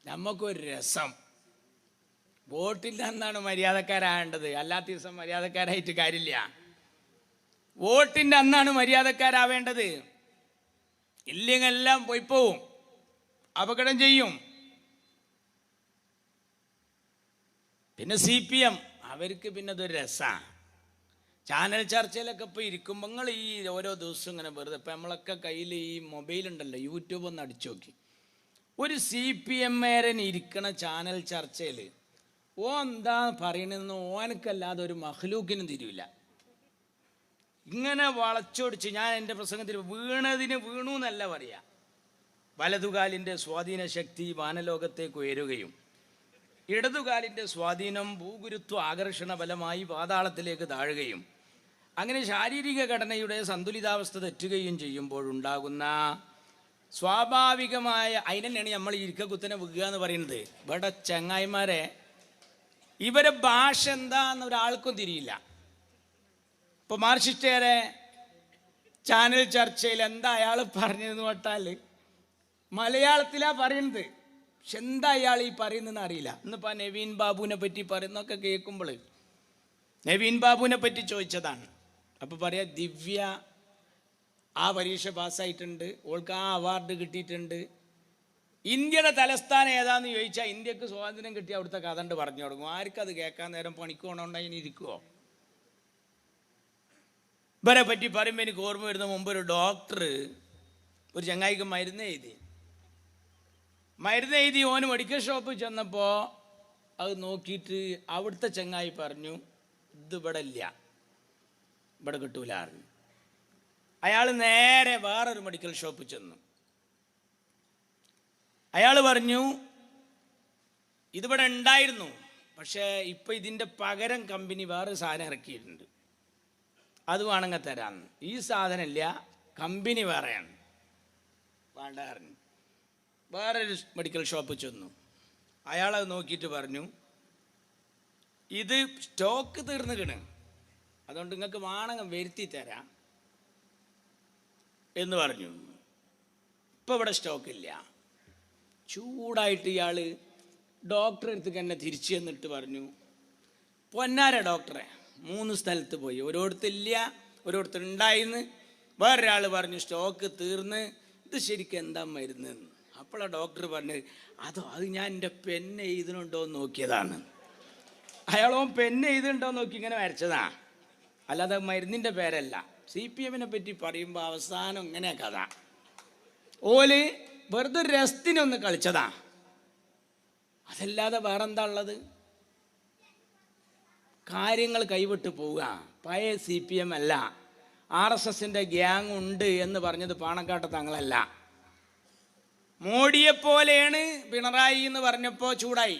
നമുക്കൊരു രസം. വോട്ടിൻ്റെ അന്നാണ് മര്യാദക്കാരാകേണ്ടത്, അല്ലാത്ത ദിവസം മര്യാദക്കാരായിട്ട് കാര്യമില്ല. വോട്ടിൻ്റെ അന്നാണ് മര്യാദക്കാരാവേണ്ടത്. ഇല്ലെങ്കിൽ എല്ലാം പോയിപ്പോവും, അപകടം ചെയ്യും. പിന്നെ CPM അവർക്ക് പിന്നെ അതൊരു രസമാണ്. ചാനൽ ചർച്ചയിലൊക്കെ ഇപ്പോൾ ഇരിക്കുമ്പോൾ നിങ്ങൾ ഈ ഓരോ ദിവസവും ഇങ്ങനെ വെറുതെ ഇപ്പം നമ്മളൊക്കെ കയ്യിൽ ഈ മൊബൈലുണ്ടല്ലോ, യൂട്യൂബ് ഒന്ന് അടിച്ചു നോക്കി. ഒരു CPM-കാരൻ ഇരിക്കണ ചാനൽ ചർച്ചയിൽ എന്താ പറയണെന്ന് ഓനക്കല്ലാതെ ഒരു മഹ്ലൂക്കിനും തിരിയില്ല. ഇങ്ങനെ വളച്ചൊടിച്ച് ഞാൻ എൻ്റെ പ്രസംഗത്തിൽ വീണതിന് വീണു എന്നല്ല പറയുക. വലതുകാലിൻ്റെ സ്വാധീന ശക്തി വാനലോകത്തേക്ക് ഉയരുകയും ഇടതുകാലിൻ്റെ സ്വാധീനം ഭൂഗുരുത്വ ആകർഷണ ബലമായി പാതാളത്തിലേക്ക് താഴുകയും അങ്ങനെ ശാരീരിക ഘടനയുടെ സന്തുലിതാവസ്ഥ തെറ്റുകയും ചെയ്യുമ്പോഴുണ്ടാകുന്ന സ്വാഭാവികമായ അതിനെയാണ് നമ്മൾ ഇരിക്കക്കുത്തനെ വീഴുക എന്ന് പറയുന്നത്. ഇവിടെ ചങ്ങായിമാരെ ഇവരെ ഭാഷ എന്താന്ന് ഒരാൾക്കും തിരിയില്ല. ഇപ്പോൾ മാർക്സിസ്റ്റുകാരെ ചാനൽ ചർച്ചയിൽ എന്താ അയാൾ പറഞ്ഞതെന്ന് കേട്ടാൽ മലയാളത്തിലാണ് പറയുന്നത്, പക്ഷെ എന്താ അയാൾ ഈ പറയുന്നതെന്ന് അറിയില്ല. ഇന്നിപ്പോൾ നവീൻ ബാബുവിനെ പറ്റി പറയുന്നതൊക്കെ കേൾക്കുമ്പോൾ നവീൻ ബാബുവിനെ പറ്റി ചോദിച്ചതാണ്. അപ്പോൾ പറയാം ദിവ്യ ആ പരീക്ഷ പാസ്സായിട്ടുണ്ട്, ഓൾക്ക് ആ അവാർഡ് കിട്ടിയിട്ടുണ്ട്. ഇന്ത്യയുടെ തലസ്ഥാനം ഏതാന്ന് ചോദിച്ചാൽ ഇന്ത്യക്ക് സ്വാതന്ത്ര്യം കിട്ടിയ അവിടുത്തെ കഥ ഉണ്ട് പറഞ്ഞു തുടങ്ങും. ആർക്കത് കേൾക്കാൻ നേരം പണിക്ക് പോകണോണ്ടായി ഇനി ഇരിക്കുമോ? ഇവരെ പറ്റി പറയുമ്പോൾ എനിക്ക് ഓർമ്മ വരുന്ന മുമ്പ് ഒരു ഡോക്ടർ ഒരു ചങ്ങായിക്ക് മരുന്ന് എഴുതി ഓന് മെഡിക്കൽ ഷോപ്പിൽ ചെന്നപ്പോൾ അത് നോക്കിയിട്ട് അവിടുത്തെ ചങ്ങായി പറഞ്ഞു ഇത് ഇവിടെ ഇല്ല, ഇവിടെ കിട്ടൂല അറിഞ്ഞു. അയാൾ നേരെ വേറൊരു മെഡിക്കൽ ഷോപ്പിൽ ചെന്നു. അയാൾ പറഞ്ഞു ഇതിവിടെ ഉണ്ടായിരുന്നു, പക്ഷേ ഇപ്പം ഇതിൻ്റെ പകരം കമ്പനി വേറെ സാധനം ഇറക്കിയിട്ടുണ്ട്, അത് വേണമെങ്കിൽ തരാമെന്ന്. ഈ സാധനം ഇല്ല, കമ്പനി വേറെയാണ്, വേണ്ട അറിഞ്ഞു. വേറൊരു മെഡിക്കൽ ഷോപ്പിൽ ചെന്നു. അയാളത് നോക്കിയിട്ട് പറഞ്ഞു ഇത് സ്റ്റോക്ക് തീർന്നിക്കണ്, അതുകൊണ്ട് നിങ്ങൾക്ക് വേണമെങ്കിൽ വരുത്തി തരാം എന്ന് പറഞ്ഞു. ഇപ്പം ഇവിടെ സ്റ്റോക്കില്ല. ചൂടായിട്ട് ഇയാൾ ഡോക്ടറെ അടുത്തേക്ക് എന്നെ തിരിച്ചു ചെന്നിട്ട് പറഞ്ഞു പൊന്നാര ഡോക്ടറെ 3 സ്ഥലത്ത് പോയി, ഒരിടത്തില്ല, ഒരിടത്തുണ്ടായിന്ന്. വേറൊരാൾ പറഞ്ഞു സ്റ്റോക്ക് തീർന്ന്, ഇത് ശരിക്കും എന്താ മരുന്നെന്ന്. അപ്പോഴാണ് ഡോക്ടർ പറഞ്ഞത് അത് ഞാൻ എൻ്റെ പെന്ന് എഴുതുന്നുണ്ടോ എന്ന് നോക്കിയതാണ്. അയാളോ പെന്ന് എഴുതുന്നുണ്ടോ എന്ന് നോക്കി ഇങ്ങനെ വരച്ചതാ, അല്ലാതെ മരുന്നിൻ്റെ പേരല്ല. CPM-നെ പറ്റി പറയുമ്പോൾ അവസാനം ഇങ്ങനെ കഥ. ഓല് വെറുതെ രസത്തിനൊന്ന് കളിച്ചതാ, അതല്ലാതെ വേറെന്താ ഉള്ളത്? കാര്യങ്ങൾ കൈവിട്ട് പോവുക. പഴയ CPM അല്ല, RSSൻ്റെ ഗ്യാങ് ഉണ്ട് എന്ന് പറഞ്ഞത് പാണക്കാട്ട് തങ്ങളല്ല. മോഡിയെപ്പോലെയാണ് പിണറായി എന്ന് പറഞ്ഞപ്പോൾ ചൂടായി.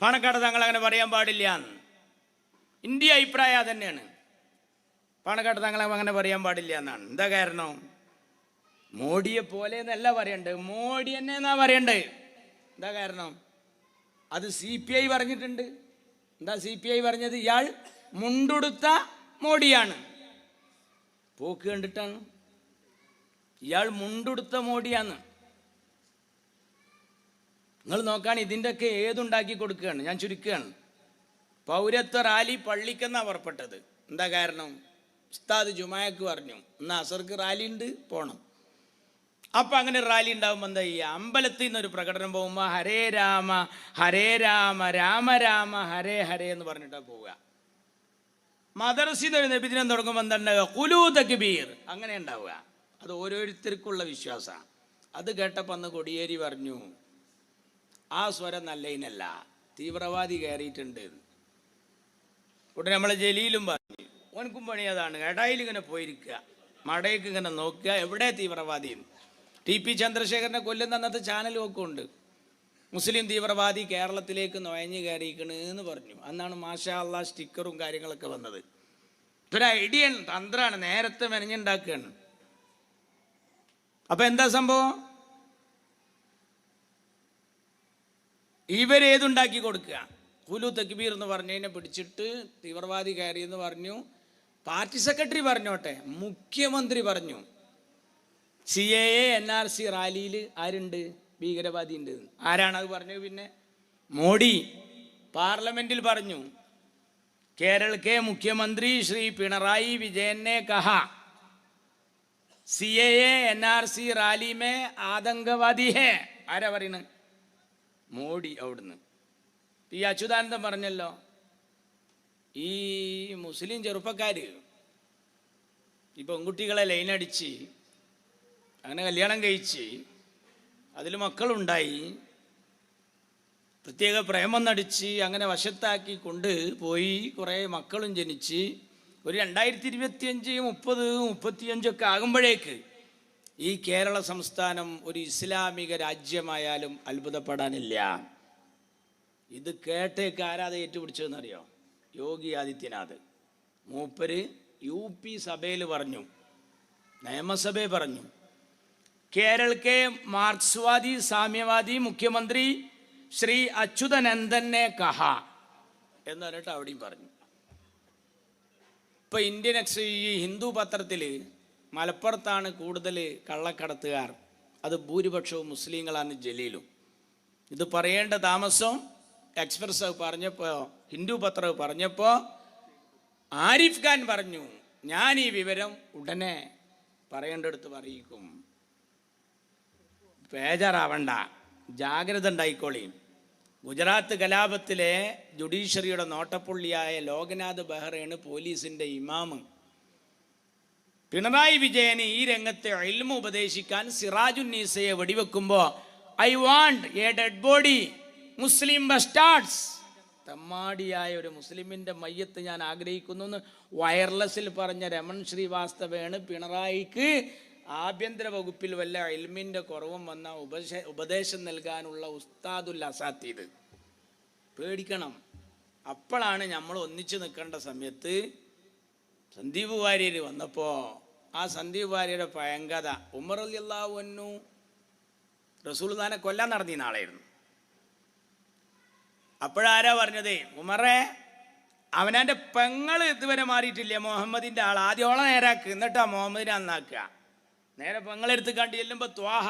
പാണക്കാട് തങ്ങൾ അങ്ങനെ പറയാൻ പാടില്ല എന്ന് ഇന്ത്യ അഭിപ്രായം തന്നെയാണ്. പാണക്കാട് തങ്ങൾ അങ്ങനെ പറയാൻ പാടില്ല എന്നാണ്. എന്താ കാരണം? മോഡിയെപ്പോലെ എന്നല്ല പറയണ്ടത്, മോഡി തന്നെ എന്നാ പറയണ്ടത്. എന്താ കാരണം? അത് CPI പറഞ്ഞിട്ടുണ്ട്. എന്താ CPI പറഞ്ഞത്? ഇയാൾ മുണ്ടുടുത്ത മോഡിയാണ്. പോക്ക് കണ്ടിട്ടാണ്, ഇയാൾ മുണ്ടുടുത്ത മോഡിയാന്ന്. നിങ്ങൾ നോക്കാൻ ഇതിൻ്റെയൊക്കെ ഏതുണ്ടാക്കി കൊടുക്കുകയാണ്. ഞാൻ ചുരുക്കുകയാണ്. പൗരത്വ റാലി പള്ളിക്കെന്നാണ് പുറപ്പെട്ടത്. എന്താ കാരണം? ഉസ്താദ് ജുമായക്ക് പറഞ്ഞു എന്നാൽ അസർക്ക് റാലി ഉണ്ട്, പോകണം. അപ്പം അങ്ങനെ റാലി ഉണ്ടാകുമ്പോൾ എന്താ ചെയ്യുക? അമ്പലത്തിൽ നിന്നൊരു പ്രകടനം പോകുമ്പോൾ ഹരേ രാമ രാമ രാമ ഹരേ ഹരേ എന്ന് പറഞ്ഞിട്ടാണ് പോവുക. മദർസിൽ നിന്ന് നബിദിനം തുടങ്ങുമ്പോൾ എന്താ ഉണ്ടാവുക? ഖുലൂ തക്ബീർ, അങ്ങനെ ഉണ്ടാവുക. അത് ഓരോരുത്തർക്കുള്ള വിശ്വാസമാണ്. അത് കേട്ടപ്പോൾ അന്ന് കൊടിയേരി പറഞ്ഞു ആ സ്വരം നല്ലതിനല്ല, തീവ്രവാദി കയറിയിട്ടുണ്ട്. ഉടനെ നമ്മളെ ജലീലും പറഞ്ഞു ഓനക്കും പണി അതാണ്, ഇടയിൽ ഇങ്ങനെ പോയിരിക്കുക, മടയ്ക്ക് ഇങ്ങനെ നോക്കുക എവിടെ തീവ്രവാദി. TP ചന്ദ്രശേഖരനെ കൊല്ലുന്ന അന്നത്തെ ചാനലും ഒക്കെ ഉണ്ട്. മുസ്ലിം തീവ്രവാദി കേരളത്തിലേക്ക് നുഴഞ്ഞു കയറിയിരിക്കണ് എന്ന് പറഞ്ഞു. അന്നാണ് മാഷാ അള്ളാ സ്റ്റിക്കറും കാര്യങ്ങളൊക്കെ വന്നത്. ഇതൊരു ഐഡിയൻ തന്ത്രമാണ്, നേരത്തെ മെനഞ്ഞുണ്ടാക്കുകയാണ്. അപ്പം എന്താ സംഭവം? ഇവരേതുണ്ടാക്കി കൊടുക്കുക? ഖുലൂ തക്ബീർ എന്ന് പറഞ്ഞതിനെ പിടിച്ചിട്ട് തീവ്രവാദി കയറി എന്ന് പറഞ്ഞു. പാർട്ടി സെക്രട്ടറി പറഞ്ഞോട്ടെ, മുഖ്യമന്ത്രി പറഞ്ഞു CAA NRC റാലിയിൽ ആരുണ്ട്? ഭീകരവാദി ഉണ്ട്. ആരാണത് പറഞ്ഞത്? പിന്നെ മോഡി പാർലമെന്റിൽ പറഞ്ഞു കേരള के मुख्यमंत्री श्री पिणराई विजयन ने कहा CAA NRC റാലി മേ ആതങ്കവാദി ഹേ. ആരാ പറയുന്നത്? മോഡി. അവിടുന്ന് ഈ അച്യുതാനന്ദൻ പറഞ്ഞല്ലോ, ഈ മുസ്ലിം ചെറുപ്പക്കാർ ഈ പെൺകുട്ടികളെ ലൈനടിച്ച് അങ്ങനെ കല്യാണം കഴിച്ച് അതിൽ മക്കളുണ്ടായി, പ്രത്യേക പ്രേമം നടിച്ച് അങ്ങനെ വശത്താക്കി കൊണ്ട് പോയി, കുറേ മക്കളും ജനിച്ച് ഒരു 2025, 30, 35 ആകുമ്പോഴേക്ക് ഈ കേരള സംസ്ഥാനം ഒരു ഇസ്ലാമിക രാജ്യമായാലും അത്ഭുതപ്പെടാനില്ല. ഇത് കേട്ടേക്ക് ആരാധ ഏറ്റുപിടിച്ചതെന്നറിയോ? യോഗി ആദിത്യനാഥ്. മൂപ്പര് UP സഭയിൽ പറഞ്ഞു, നിയമസഭയിൽ പറഞ്ഞു, കേരളക്കെ മാർക്സ്വാദി സാമ്യവാദി മുഖ്യമന്ത്രി ശ്രീ അച്യുതാനന്ദനെ കഹ എന്ന് പറഞ്ഞിട്ട് അവിടെയും പറഞ്ഞു. ഇപ്പം ഇന്ത്യൻ ഈ ഹിന്ദു പത്രത്തിൽ മലപ്പുറത്താണ് കൂടുതൽ കള്ളക്കടത്തുകാർ, അത് ഭൂരിപക്ഷവും മുസ്ലിങ്ങളാണ്, ജലീലും. ഇത് പറയേണ്ട താമസം എക്സ്പ്രസ് പറഞ്ഞപ്പോൾ, ഹിന്ദു പത്രം പറഞ്ഞപ്പോൾ ആരിഫ് ഖാൻ പറഞ്ഞു, ഞാൻ ഈ വിവരം ഉടനെ പറയേണ്ടടുത്ത് പറയിക്കും, ബേജാറാവണ്ട, ജാഗ്രത ഉണ്ടായിക്കോളിയും. ഗുജറാത്ത് കലാപത്തിലെ ജുഡീഷ്യറിയുടെ നോട്ടപ്പുള്ളിയായ ലോക്നാഥ് ബെഹ്റയാണ് പോലീസിൻ്റെ ഇമാമ്. പിണറായി വിജയന് ഈ രംഗത്തെ ഇൽമ ഉപദേശിക്കാൻ സിറാജുന്നീസയെ വെടിവെക്കുമ്പോൾ I want a dead body Muslim bastards, തമ്മാടിയായ ഒരു മുസ്ലിമിൻ്റെ മയ്യത്ത് ഞാൻ ആഗ്രഹിക്കുന്നു എന്ന് വയർലെസ്സിൽ പറഞ്ഞ രമൺ ശ്രീവാസ്തവയാണ് പിണറായിക്ക് ആഭ്യന്തര വകുപ്പിൽ വല്ല ഇൽമിൻ്റെ കുറവും വന്ന ഉപദേശം നൽകാനുള്ള ഉസ്താദുൽ അസാത്തീദ്. പേടിക്കണം. അപ്പോഴാണ് നമ്മൾ ഒന്നിച്ചു നിൽക്കേണ്ട സമയത്ത് സന്ദീപ് വാര്യർ വന്നപ്പോൾ ആ സന്ദീപ് വാര്യരുടെ ഭയങ്കത, ഉമർ റളിയല്ലാഹു അൻഹു റസൂലുള്ളാഹിനെ കൊല്ലാൻ നടന്നീ നാളായിരുന്നു. അപ്പോഴാരാ പറഞ്ഞത്? ഉമറെ, അവനാൻ്റെ പെങ്ങൾ ഇതുവരെ മാറിയിട്ടില്ല, മുഹമ്മദിൻ്റെ ആൾ, ആദ്യം ഓളെ നേരാക്ക്, എന്നിട്ടാ മുഹമ്മദിനെ നന്നാക്കുക. നേരെ പെങ്ങളെടുത്ത് കണ്ടി ചെല്ലുമ്പോൾ ത്വാഹ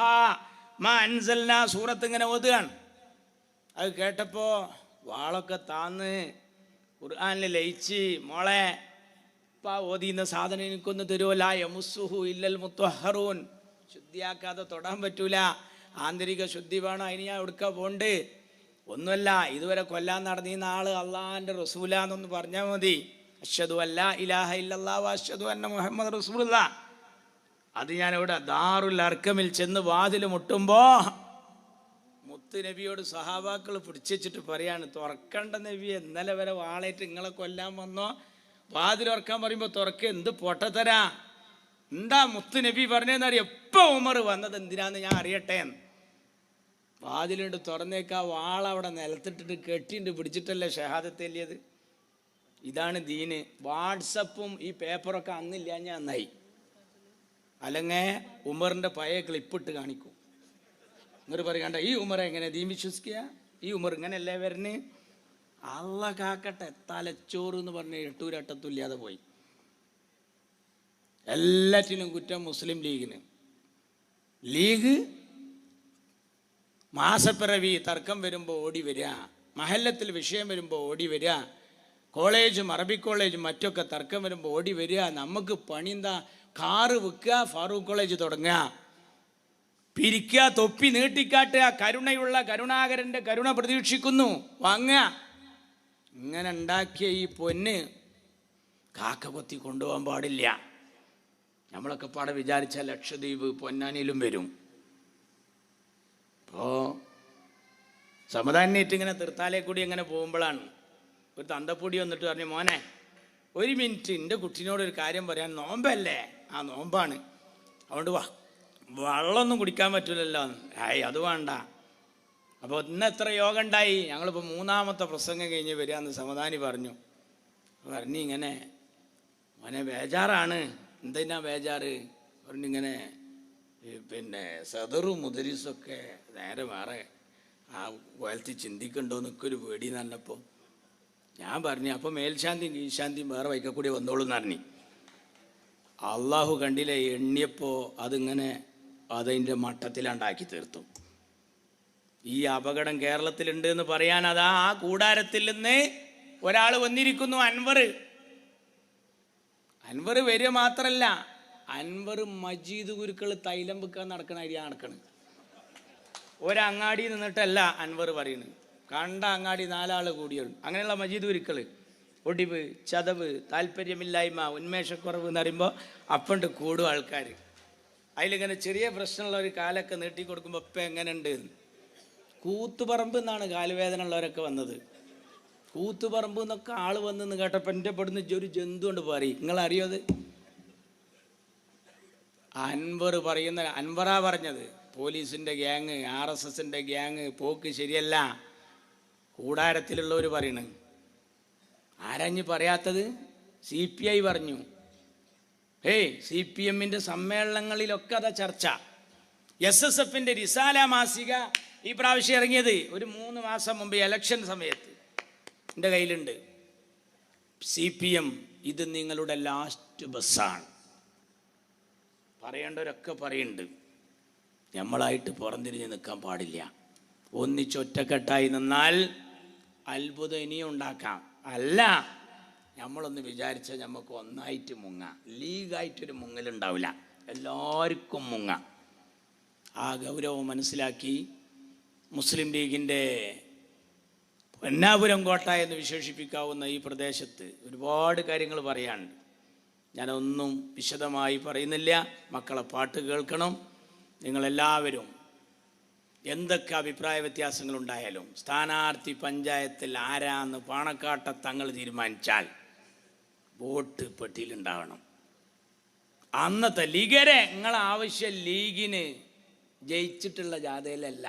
മാ അൻസൽനാ സൂറത്ത് ഇങ്ങനെ ഓതുകയാണ്. അത് കേട്ടപ്പോൾ വാളൊക്കെ താന്ന് ഖുർആനിൽ ലയിച്ച്, മോളെ ഇപ്പം ഓതിയുന്ന സാധനം എനിക്കൊന്ന് തരുമല്ല, യമുസ്സുഹു ഇല്ലൽ മുത്വഹറൂൻ, ശുദ്ധിയാക്കാതെ തൊടാൻ പറ്റൂല, ആന്തരിക ശുദ്ധി വേണം, അതിന് ഞാൻ എടുക്കാൻ പോണ്ട്. ഒന്നുമല്ല, ഇതുവരെ കൊല്ലാൻ നടന്നീന്ന ആള് അള്ളാഹിൻ്റെ റസൂലാന്നൊന്ന് പറഞ്ഞാൽ മതി. അശ്ഹദു അല്ലാ ഇലാഹ ഇല്ലല്ലാഹു അശ്ഹദു അന്ന മുഹമ്മദ് റസൂലുള്ളാഹ്. അത് ഞാനിവിടെ ദാറുൽ അർക്കമിൽ ചെന്ന് വാതിൽ മുട്ടുമ്പോൾ മുത്ത് നബിയോട് സഹാബാക്കൾ പിടിച്ചിട്ട് പറയാണ്, തുറക്കണ്ട നബിയെ, ഇന്നലെ വരെ വാളേറ്റ് നിങ്ങളെ കൊല്ലാൻ വന്നോ, വാതിൽ ഉറക്കാൻ പറയുമ്പോൾ തുറക്ക, എന്ത് പൊട്ടത്തരാ, എന്താ മുത്ത് നബി പറഞ്ഞതെന്നറിയാം. എപ്പോൾ ഉമർ വന്നത് എന്തിനാന്ന് ഞാൻ അറിയട്ടെ. വാതിലുണ്ട്, തുറന്നേക്കാ, വാളവിടെ നിലത്തിട്ടിട്ട് കെട്ടിയിട്ട് പിടിച്ചിട്ടല്ലേ ഷഹാദത്ത് എല്ലിയത്. ഇതാണ് ദീന്. വാട്സപ്പും ഈ പേപ്പറൊക്കെ അന്നില്ല, ഞാൻ നന്നായി. അല്ലെങ്കിൽ ഉമറിൻ്റെ പഴയ ക്ലിപ്പിട്ട് കാണിക്കും. എന്നിട്ട് പറയണ്ട, ഈ ഉമറെ എങ്ങനെ ദീൻ വിശ്വസിക്കുക, ഈ ഉമർ ഇങ്ങനെയല്ലേ വരുന്ന്. അള്ള കാക്കട്ടെ, തലച്ചോറ് എന്ന് പറഞ്ഞ് എട്ടൂരട്ടത്തുല്ലാതെ പോയി. എല്ലാറ്റിനും കുറ്റം മുസ്ലിം ലീഗിന്. ലീഗ് മാസപ്പിറവി തർക്കം വരുമ്പോൾ ഓടി വരിക, മഹല്ലത്തിൽ വിഷയം വരുമ്പോൾ ഓടി വരിക, കോളേജും അറബി കോളേജും മറ്റൊക്കെ തർക്കം വരുമ്പോൾ ഓടി വരിക. നമുക്ക് പണി എന്താ? കാറ് വിൽക്കുക, ഫാറൂഖ് കോളേജ് തുടങ്ങുക, പിരിക്കുക, തൊപ്പി നീട്ടിക്കാട്ടുക, കരുണയുള്ള കരുണാകരൻ്റെ കരുണ പ്രതീക്ഷിക്കുന്നു, വാങ്ങുക. ഇങ്ങനെ ഉണ്ടാക്കിയ ഈ പൊന്ന് കാക്ക കൊത്തി കൊണ്ടുപോകാൻ പാടില്ല. നമ്മളൊക്കെ പാടെ വിചാരിച്ചാൽ ലക്ഷദ്വീപ് പൊന്നാനിയിലും വരും. അപ്പോൾ സമാധാനേറ്റ് ഇങ്ങനെ തീർത്താലേ കൂടി ഇങ്ങനെ പോകുമ്പോഴാണ് ഒരു തന്തപ്പൊടി വന്നിട്ട് പറഞ്ഞു, മോനെ ഒരു മിനിറ്റ്, എൻ്റെ കുട്ടീനോടൊരു കാര്യം പറയാൻ, നോമ്പല്ലേ? ആ നോമ്പാണ്, അതുകൊണ്ട് വെള്ളമൊന്നും കുടിക്കാൻ പറ്റില്ലല്ലോ. അത് വേണ്ട. അപ്പോൾ ഇന്ന് എത്ര യോഗ ഉണ്ടായി? ഞങ്ങളിപ്പോൾ 3ാമത്തെ പ്രസംഗം കഴിഞ്ഞ് വരികയെന്ന് സമാധാനി പറഞ്ഞു. ഇങ്ങനെ മോനെ ബേജാറാണ്. എന്തിനാ ബേജാറ്? പറഞ്ഞിങ്ങനെ പിന്നെ സദറും മുദരിസൊക്കെ നേരെ വേറെ ആ കോലത്തിൽ ചിന്തിക്കണ്ടോ എന്നൊക്കെ പേടി എന്ന് പറഞ്ഞപ്പോൾ ഞാൻ പറഞ്ഞു, അപ്പോൾ മേൽശാന്തിയും കീഴ്ശാന്തിയും വേറെ വൈക്കക്കൂടി വന്നോളൂ എന്ന് പറഞ്ഞു. അള്ളാഹു കണ്ടില്ലേ, എണ്ണിയപ്പോൾ അതിങ്ങനെ അതിൻ്റെ മട്ടത്തിലാണ്ടാക്കി തീർത്തു. ഈ അപകടം കേരളത്തിലുണ്ട് എന്ന് പറയാൻ അതാ ആ കൂടാരത്തിൽ നിന്ന് ഒരാൾ വന്നിരിക്കുന്നു, അൻവർ വരിക മാത്രമല്ല, അൻവർ മജീദ് ഗുരുക്കൾ തൈലം വെക്കാൻ നടക്കണ അരിയ നടക്കണ്. ഒരങ്ങാടി നിന്നിട്ടല്ല അൻവർ പറയുന്നത്, കണ്ട അങ്ങാടി 4 ആൾ കൂടിയുള്ളൂ. അങ്ങനെയുള്ള മജീദ് ഗുരുക്കൾ ഒടിവ്, ചതവ്, താല്പര്യമില്ലായ്മ, ഉന്മേഷക്കുറവ് എന്ന് പറയുമ്പോൾ അപ്പണ്ട് കൂടും ആൾക്കാർ. അതിലിങ്ങനെ ചെറിയ പ്രശ്നമുള്ള ഒരു കാലൊക്കെ നീട്ടി കൊടുക്കുമ്പോൾ ഇപ്പം എങ്ങനെയുണ്ട്. കൂത്തുപറമ്പ് എന്നാണ് കാലുവേദന ഉള്ളവരൊക്കെ വന്നത്. കൂത്തുപറമ്പ് എന്നൊക്കെ ആൾ വന്നെന്ന് കേട്ടപ്പോൾ എൻ്റെ പെടുന്ന ഒരു ജന്തു കൊണ്ട് പറയും. നിങ്ങളറിയോ അത്? അൻവർ പറയുന്ന, അൻവറാ പറഞ്ഞത്, പോലീസിൻ്റെ ഗ്യാങ്, RSSൻ്റെ ഗ്യാങ് പോക്ക് ശരിയല്ല. കൂടാരത്തിലുള്ളവർ പറയണ്. ആരാഞ്ഞ് പറയാത്തത്? CPI പറഞ്ഞു. CPMൻ്റെ സമ്മേളനങ്ങളിലൊക്കെ അതാ ചർച്ച. SSFൻ്റെ റിസാല മാസിക ഈ പ്രാവശ്യം ഇറങ്ങിയത് ഒരു 3 മാസം മുമ്പ് ഇലക്ഷൻ സമയത്ത് എൻ്റെ കയ്യിലുണ്ട്. CPM ഇത് നിങ്ങളുടെ ലാസ്റ്റ് ബസ്സാണ്. പറയേണ്ടവരൊക്കെ പറയുന്നുണ്ട്. നമ്മളായിട്ട് പുറംതിരിഞ്ഞ് നിൽക്കാൻ പാടില്ല. ഒന്നിച്ചൊറ്റക്കെട്ടായി നിന്നാൽ അത്ഭുതം ഇനിയും ഉണ്ടാക്കാം. അല്ല, നമ്മളൊന്ന് വിചാരിച്ചാൽ നമുക്ക് ഒന്നായിട്ട് മുങ്ങാം. ലീഗായിട്ടൊരു മുങ്ങലുണ്ടാവില്ല, എല്ലാവർക്കും മുങ്ങാം. ആ ഗൗരവം മനസ്സിലാക്കി മുസ്ലിം ലീഗിൻ്റെ പൊന്നാപുരം കോട്ട എന്ന് വിശേഷിപ്പിക്കാവുന്ന ഈ പ്രദേശത്ത് ഒരുപാട് കാര്യങ്ങൾ പറയാനുണ്ട്. ഞാനൊന്നും വിശദമായി പറയുന്നില്ല. മക്കളെ പാട്ട് കേൾക്കണം. നിങ്ങളെല്ലാവരും എന്തൊക്കെ അഭിപ്രായ വ്യത്യാസങ്ങളുണ്ടായാലും സ്ഥാനാർത്ഥി പഞ്ചായത്തിൽ ആരാന്ന് പാണക്കാട്ട തങ്ങൾ തീരുമാനിച്ചാൽ വോട്ട് പെട്ടിയിലുണ്ടാവണം. അന്നത്തെ ലീഗരെ നിങ്ങളെ ആവശ്യം ലീഗിന് ജയിച്ചിട്ടുള്ള ജാഥയിലല്ല,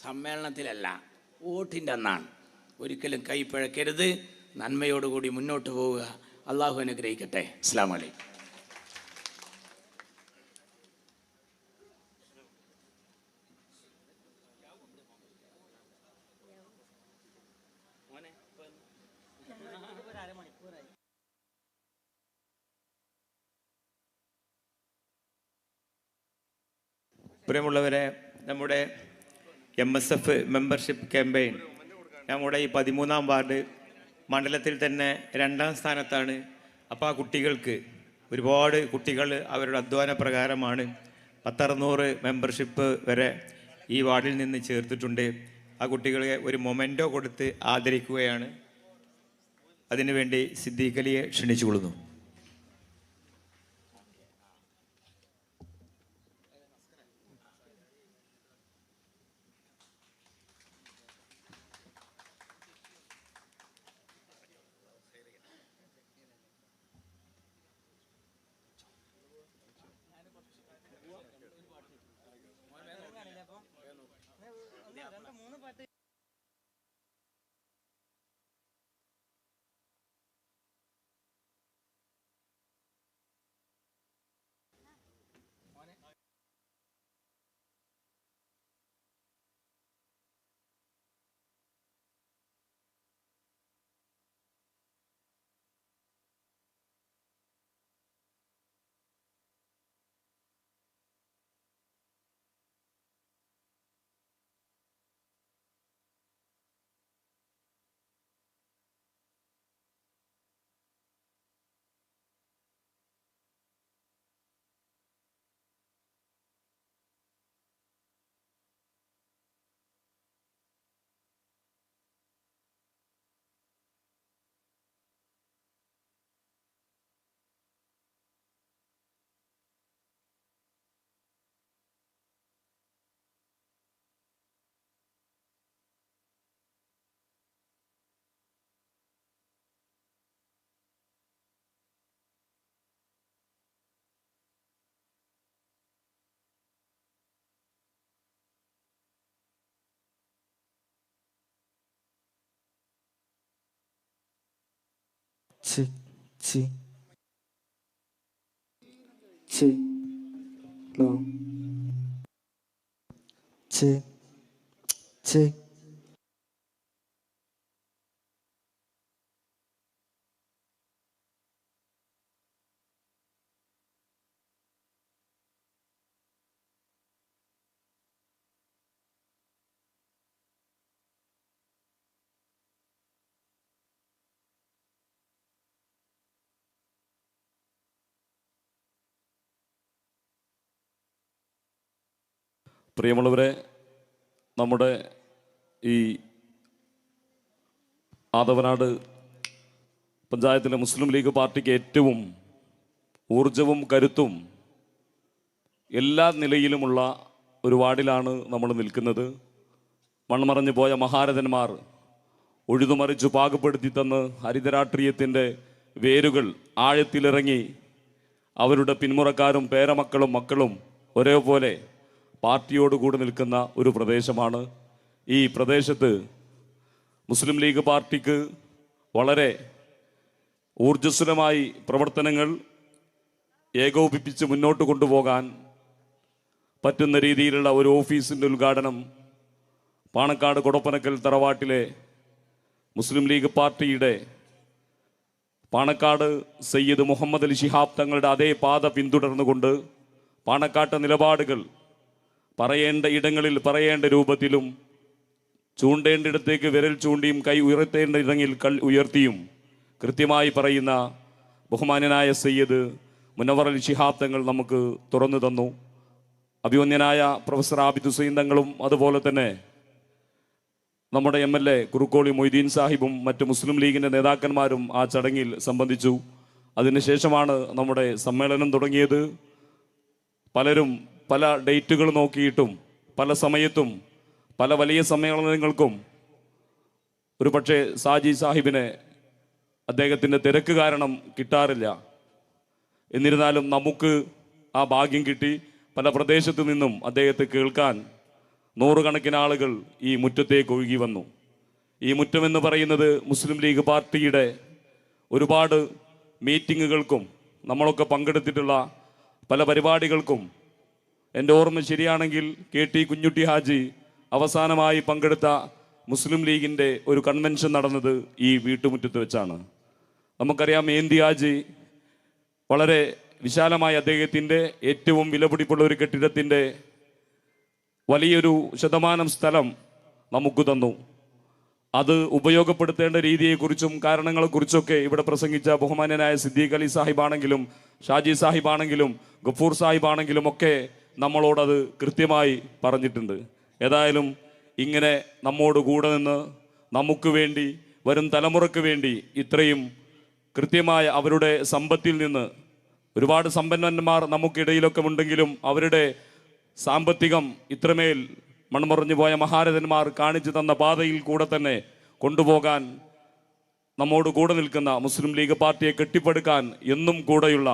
സമ്മേളനത്തിലല്ല, വോട്ടിൻ്റെ അന്നാണ്. ഒരിക്കലും കൈ പിഴക്കരുത്. നന്മയോടുകൂടി മുന്നോട്ട് പോവുക. അള്ളാഹു അനുഗ്രഹിക്കട്ടെ. അസ്സലാമു അലൈക്കും. പ്രിയമുള്ളവരെ, നമ്മുടെ MSF മെമ്പർഷിപ്പ് ക്യാമ്പയിൻ നമ്മുടെ ഈ 13-ാം വാർഡ് മണ്ഡലത്തിൽ തന്നെ 2ാം സ്ഥാനത്താണ്. അപ്പോൾ ആ കുട്ടികൾക്ക്, ഒരുപാട് കുട്ടികൾ അവരുടെ അധ്വാന പ്രകാരമാണ് 1600 മെമ്പർഷിപ്പ് വരെ ഈ വാർഡിൽ നിന്ന് ചേർത്തിട്ടുണ്ട്. ആ കുട്ടികളെ ഒരു മൊമെൻറ്റോ കൊടുത്ത് ആദരിക്കുകയാണ്. അതിനുവേണ്ടി സിദ്ദീഖ് അലിയെ ക്ഷണിച്ചുകൊള്ളുന്നു. Check, check, check, low, check, check. പ്രിയമുള്ളവരെ, നമ്മുടെ ഈ ആദവനാട് പഞ്ചായത്തിലെ മുസ്ലിം ലീഗ് പാർട്ടിക്ക് ഏറ്റവും ഊർജവും കരുത്തും എല്ലാ നിലയിലുമുള്ള ഒരു വാർഡിലാണ് നമ്മൾ നിൽക്കുന്നത്. മൺമറഞ്ഞു പോയ മഹാരഥന്മാർ ഉഴുതുമറിച്ചു പാകപ്പെടുത്തി തന്ന് ഹരിതരാഷ്ട്രീയത്തിൻ്റെ വേരുകൾ ആഴത്തിലിറങ്ങി അവരുടെ പിന്മുറക്കാരും പേരമക്കളും മക്കളും ഒരേപോലെ പാർട്ടിയോടുകൂടി നിൽക്കുന്ന ഒരു പ്രദേശമാണ്. ഈ പ്രദേശത്ത് മുസ്ലിം ലീഗ് പാർട്ടിക്ക് വളരെ ഊർജ്ജസ്വലമായി പ്രവർത്തനങ്ങൾ ഏകോപിപ്പിച്ച് മുന്നോട്ട് കൊണ്ടുപോകാൻ പറ്റുന്ന രീതിയിലുള്ള ഒരു ഓഫീസിൻ്റെ ഉദ്ഘാടനം പാണക്കാട് കൊടപ്പനക്കൽ തറവാട്ടിലെ മുസ്ലിം ലീഗ് പാർട്ടിയുടെ പാണക്കാട് സയ്യിദ് മുഹമ്മദ് അലി ശിഹാബ് തങ്ങളുടെ അതേ പാത പിന്തുടർന്നുകൊണ്ട് പാണക്കാട്ടെ നിലപാടുകൾ പറയേണ്ട ഇടങ്ങളിൽ പറയേണ്ട രൂപത്തിലും ചൂണ്ടേണ്ടിടത്തേക്ക് വിരൽ ചൂണ്ടിയും കൈ ഉയർത്തേണ്ട ഇടങ്ങളിൽ ഉയർത്തിയും കൃത്യമായി പറയുന്ന ബഹുമാന്യനായ സയ്യിദ് മുനവർ അലി ശിഹാബ് തങ്ങൾ നമുക്ക് തുറന്നു തന്നു. അഭിമന്യനായ പ്രൊഫസർ ആബിദ് ഹുസൈൻ തങ്ങളും അതുപോലെ തന്നെ നമ്മുടെ MLA കുറുക്കോളി മൊയ്തീൻ സാഹിബും മറ്റ് മുസ്ലിം ലീഗിൻ്റെ നേതാക്കന്മാരും ആ ചടങ്ങിൽ സംബന്ധിച്ചു. അതിനുശേഷമാണ് നമ്മുടെ സമ്മേളനം തുടങ്ങിയത്. പലരും പല ഡേറ്റുകൾ നോക്കിയിട്ടും പല സമയത്തും പല വലിയ സമ്മേളനങ്ങൾക്കും ഒരു പക്ഷേ സാജി സാഹിബിനെ അദ്ദേഹത്തിൻ്റെ തിരക്ക് കാരണം കിട്ടാറില്ല. എന്നിരുന്നാലും നമുക്ക് ആ ഭാഗ്യം കിട്ടി. പല പ്രദേശത്തു നിന്നും അദ്ദേഹത്തെ കേൾക്കാൻ നൂറുകണക്കിന് ആളുകൾ ഈ മുറ്റത്തേക്ക് ഒഴുകി വന്നു. ഈ മുറ്റമെന്ന് പറയുന്നത് മുസ്ലിം ലീഗ് പാർട്ടിയുടെ ഒരുപാട് മീറ്റിങ്ങുകൾക്കും നമ്മളൊക്കെ പങ്കെടുത്തിട്ടുള്ള പല പരിപാടികൾക്കും, എൻ്റെ ഓർമ്മ ശരിയാണെങ്കിൽ KT കുഞ്ഞുട്ടി ഹാജി അവസാനമായി പങ്കെടുത്ത മുസ്ലിം ലീഗിൻ്റെ ഒരു കൺവെൻഷൻ നടന്നത് ഈ വീട്ടുമുറ്റത്ത് വെച്ചാണ്. നമുക്കറിയാം ഏന്തി ഹാജി വളരെ വിശാലമായ അദ്ദേഹത്തിൻ്റെ ഏറ്റവും വിലപിടിപ്പുള്ള ഒരു കെട്ടിടത്തിൻ്റെ വലിയൊരു ശതമാനം സ്ഥലം നമുക്ക് തന്നു. അത് ഉപയോഗപ്പെടുത്തേണ്ട രീതിയെക്കുറിച്ചും കാരണങ്ങളെക്കുറിച്ചൊക്കെ ഇവിടെ പ്രസംഗിച്ച ബഹുമാന്യനായ സിദ്ദീഖ് അലി സാഹിബാണെങ്കിലും ഷാജി സാഹിബാണെങ്കിലും ഗഫൂർ സാഹിബാണെങ്കിലും ഒക്കെ നമ്മളോടത് കൃത്യമായി പറഞ്ഞിട്ടുണ്ട്. ഏതായാലും ഇങ്ങനെ നമ്മോട് കൂടെ നിന്ന് നമുക്ക് വേണ്ടി വരും തലമുറയ്ക്ക് വേണ്ടി ഇത്രയും കൃത്യമായ അവരുടെ സമ്പത്തിൽ നിന്ന് ഒരുപാട് സമ്പന്നന്മാർ നമുക്കിടയിലൊക്കെ ഉണ്ടെങ്കിലും അവരുടെ സാമ്പത്തികം ഇത്രമേൽ മൺമറഞ്ഞു പോയ മഹാരഥന്മാർ കാണിച്ചു തന്ന പാതയിൽ കൂടെ തന്നെ കൊണ്ടുപോകാൻ നമ്മോട് കൂടെ നിൽക്കുന്ന മുസ്ലിം ലീഗ് പാർട്ടിയെ കെട്ടിപ്പടുക്കാൻ എന്നും കൂടെയുള്ള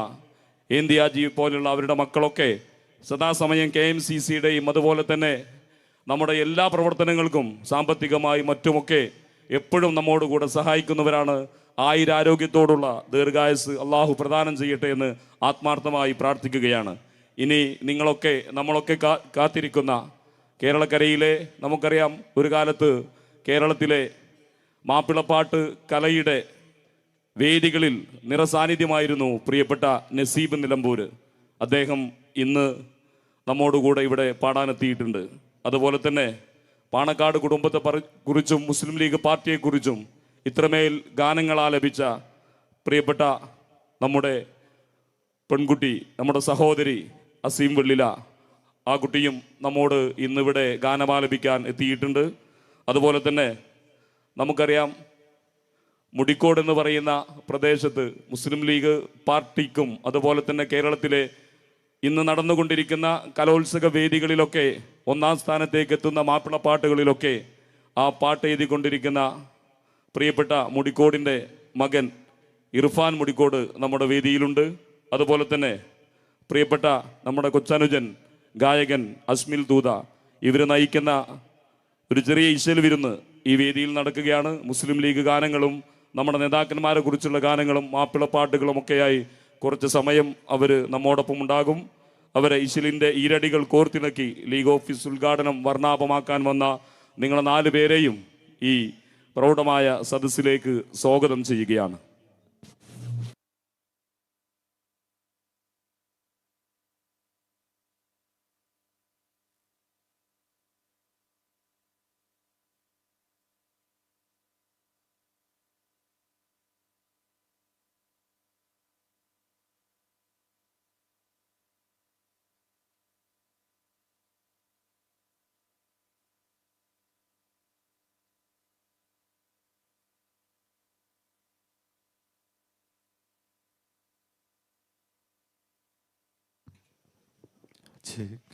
ഏന്തിയാജി പോലുള്ള അവരുടെ മക്കളൊക്കെ സദാസമയം KMCCയുടെയും അതുപോലെ തന്നെ നമ്മുടെ എല്ലാ പ്രവർത്തനങ്ങൾക്കും സാമ്പത്തികമായി മറ്റുമൊക്കെ എപ്പോഴും നമ്മോട് കൂടെ സഹായിക്കുന്നവരാണ്. ആയുരാരോഗ്യത്തോടുള്ള ദീർഘായുസ് അള്ളാഹു പ്രദാനം ചെയ്യട്ടെ എന്ന് ആത്മാർത്ഥമായി പ്രാർത്ഥിക്കുകയാണ്. ഇനി നമ്മളൊക്കെ കാത്തിരിക്കുന്ന കേരളക്കരയിലെ, നമുക്കറിയാം ഒരു കാലത്ത് കേരളത്തിലെ മാപ്പിളപ്പാട്ട് കലയുടെ വേദികളിൽ നിറസാന്നിധ്യമായിരുന്നു പ്രിയപ്പെട്ട നസീബ് നിലമ്പൂര്. അദ്ദേഹം ഇന്ന് നമ്മോടുകൂടെ ഇവിടെ പാടാനെത്തിയിട്ടുണ്ട്. അതുപോലെ തന്നെ പാണക്കാട് കുടുംബത്തെ കുറിച്ചും മുസ്ലിം ലീഗ് പാർട്ടിയെക്കുറിച്ചും ഇത്രമേൽ ഗാനങ്ങൾ ആലപിച്ച പ്രിയപ്പെട്ട നമ്മുടെ പെൺകുട്ടി, നമ്മുടെ സഹോദരി അസീം വെള്ളില, ആ കുട്ടിയും നമ്മോട് ഇന്നിവിടെ ഗാനമാലപിക്കാൻ എത്തിയിട്ടുണ്ട്. അതുപോലെ തന്നെ നമുക്കറിയാം മുടിക്കോട് എന്ന് പറയുന്ന പ്രദേശത്ത് മുസ്ലിം ലീഗ് പാർട്ടിക്കും അതുപോലെ തന്നെ കേരളത്തിലെ ഇന്ന് നടന്നുകൊണ്ടിരിക്കുന്ന കലോത്സവ വേദികളിലൊക്കെ ഒന്നാം സ്ഥാനത്തേക്ക് എത്തുന്ന മാപ്പിളപ്പാട്ടുകളിലൊക്കെ ആ പാട്ട് എഴുതിക്കൊണ്ടിരിക്കുന്ന പ്രിയപ്പെട്ട മുടിക്കോടിൻ്റെ മകൻ ഇർഫാൻ മുടിക്കോട് നമ്മുടെ വേദിയിലുണ്ട്. അതുപോലെ തന്നെ പ്രിയപ്പെട്ട നമ്മുടെ കൊച്ചനുജൻ ഗായകൻ അസ്മിൽ ദൂത, ഇവർ നയിക്കുന്ന ഒരു ചെറിയ ഇശൽ വിരുന്ന് ഈ വേദിയിൽ നടക്കുകയാണ്. മുസ്ലിം ലീഗ് ഗാനങ്ങളും നമ്മുടെ നേതാക്കന്മാരെ കുറിച്ചുള്ള ഗാനങ്ങളും മാപ്പിളപ്പാട്ടുകളും ഒക്കെയായി കുറച്ച് സമയം അവർ നമ്മോടൊപ്പം ഉണ്ടാകും. അവരെ ഇശലിൻ്റെ ഈരടികൾ കോർത്തിണക്കി ലീഗ് ഓഫീസ് ഉദ്ഘാടനം വർണ്ണാഭമാക്കാൻ വന്ന നിങ്ങളെ 4 പേരെയും ഈ പ്രൗഢമായ സദസ്സിലേക്ക് സ്വാഗതം ചെയ്യുകയാണ്. ച്ച്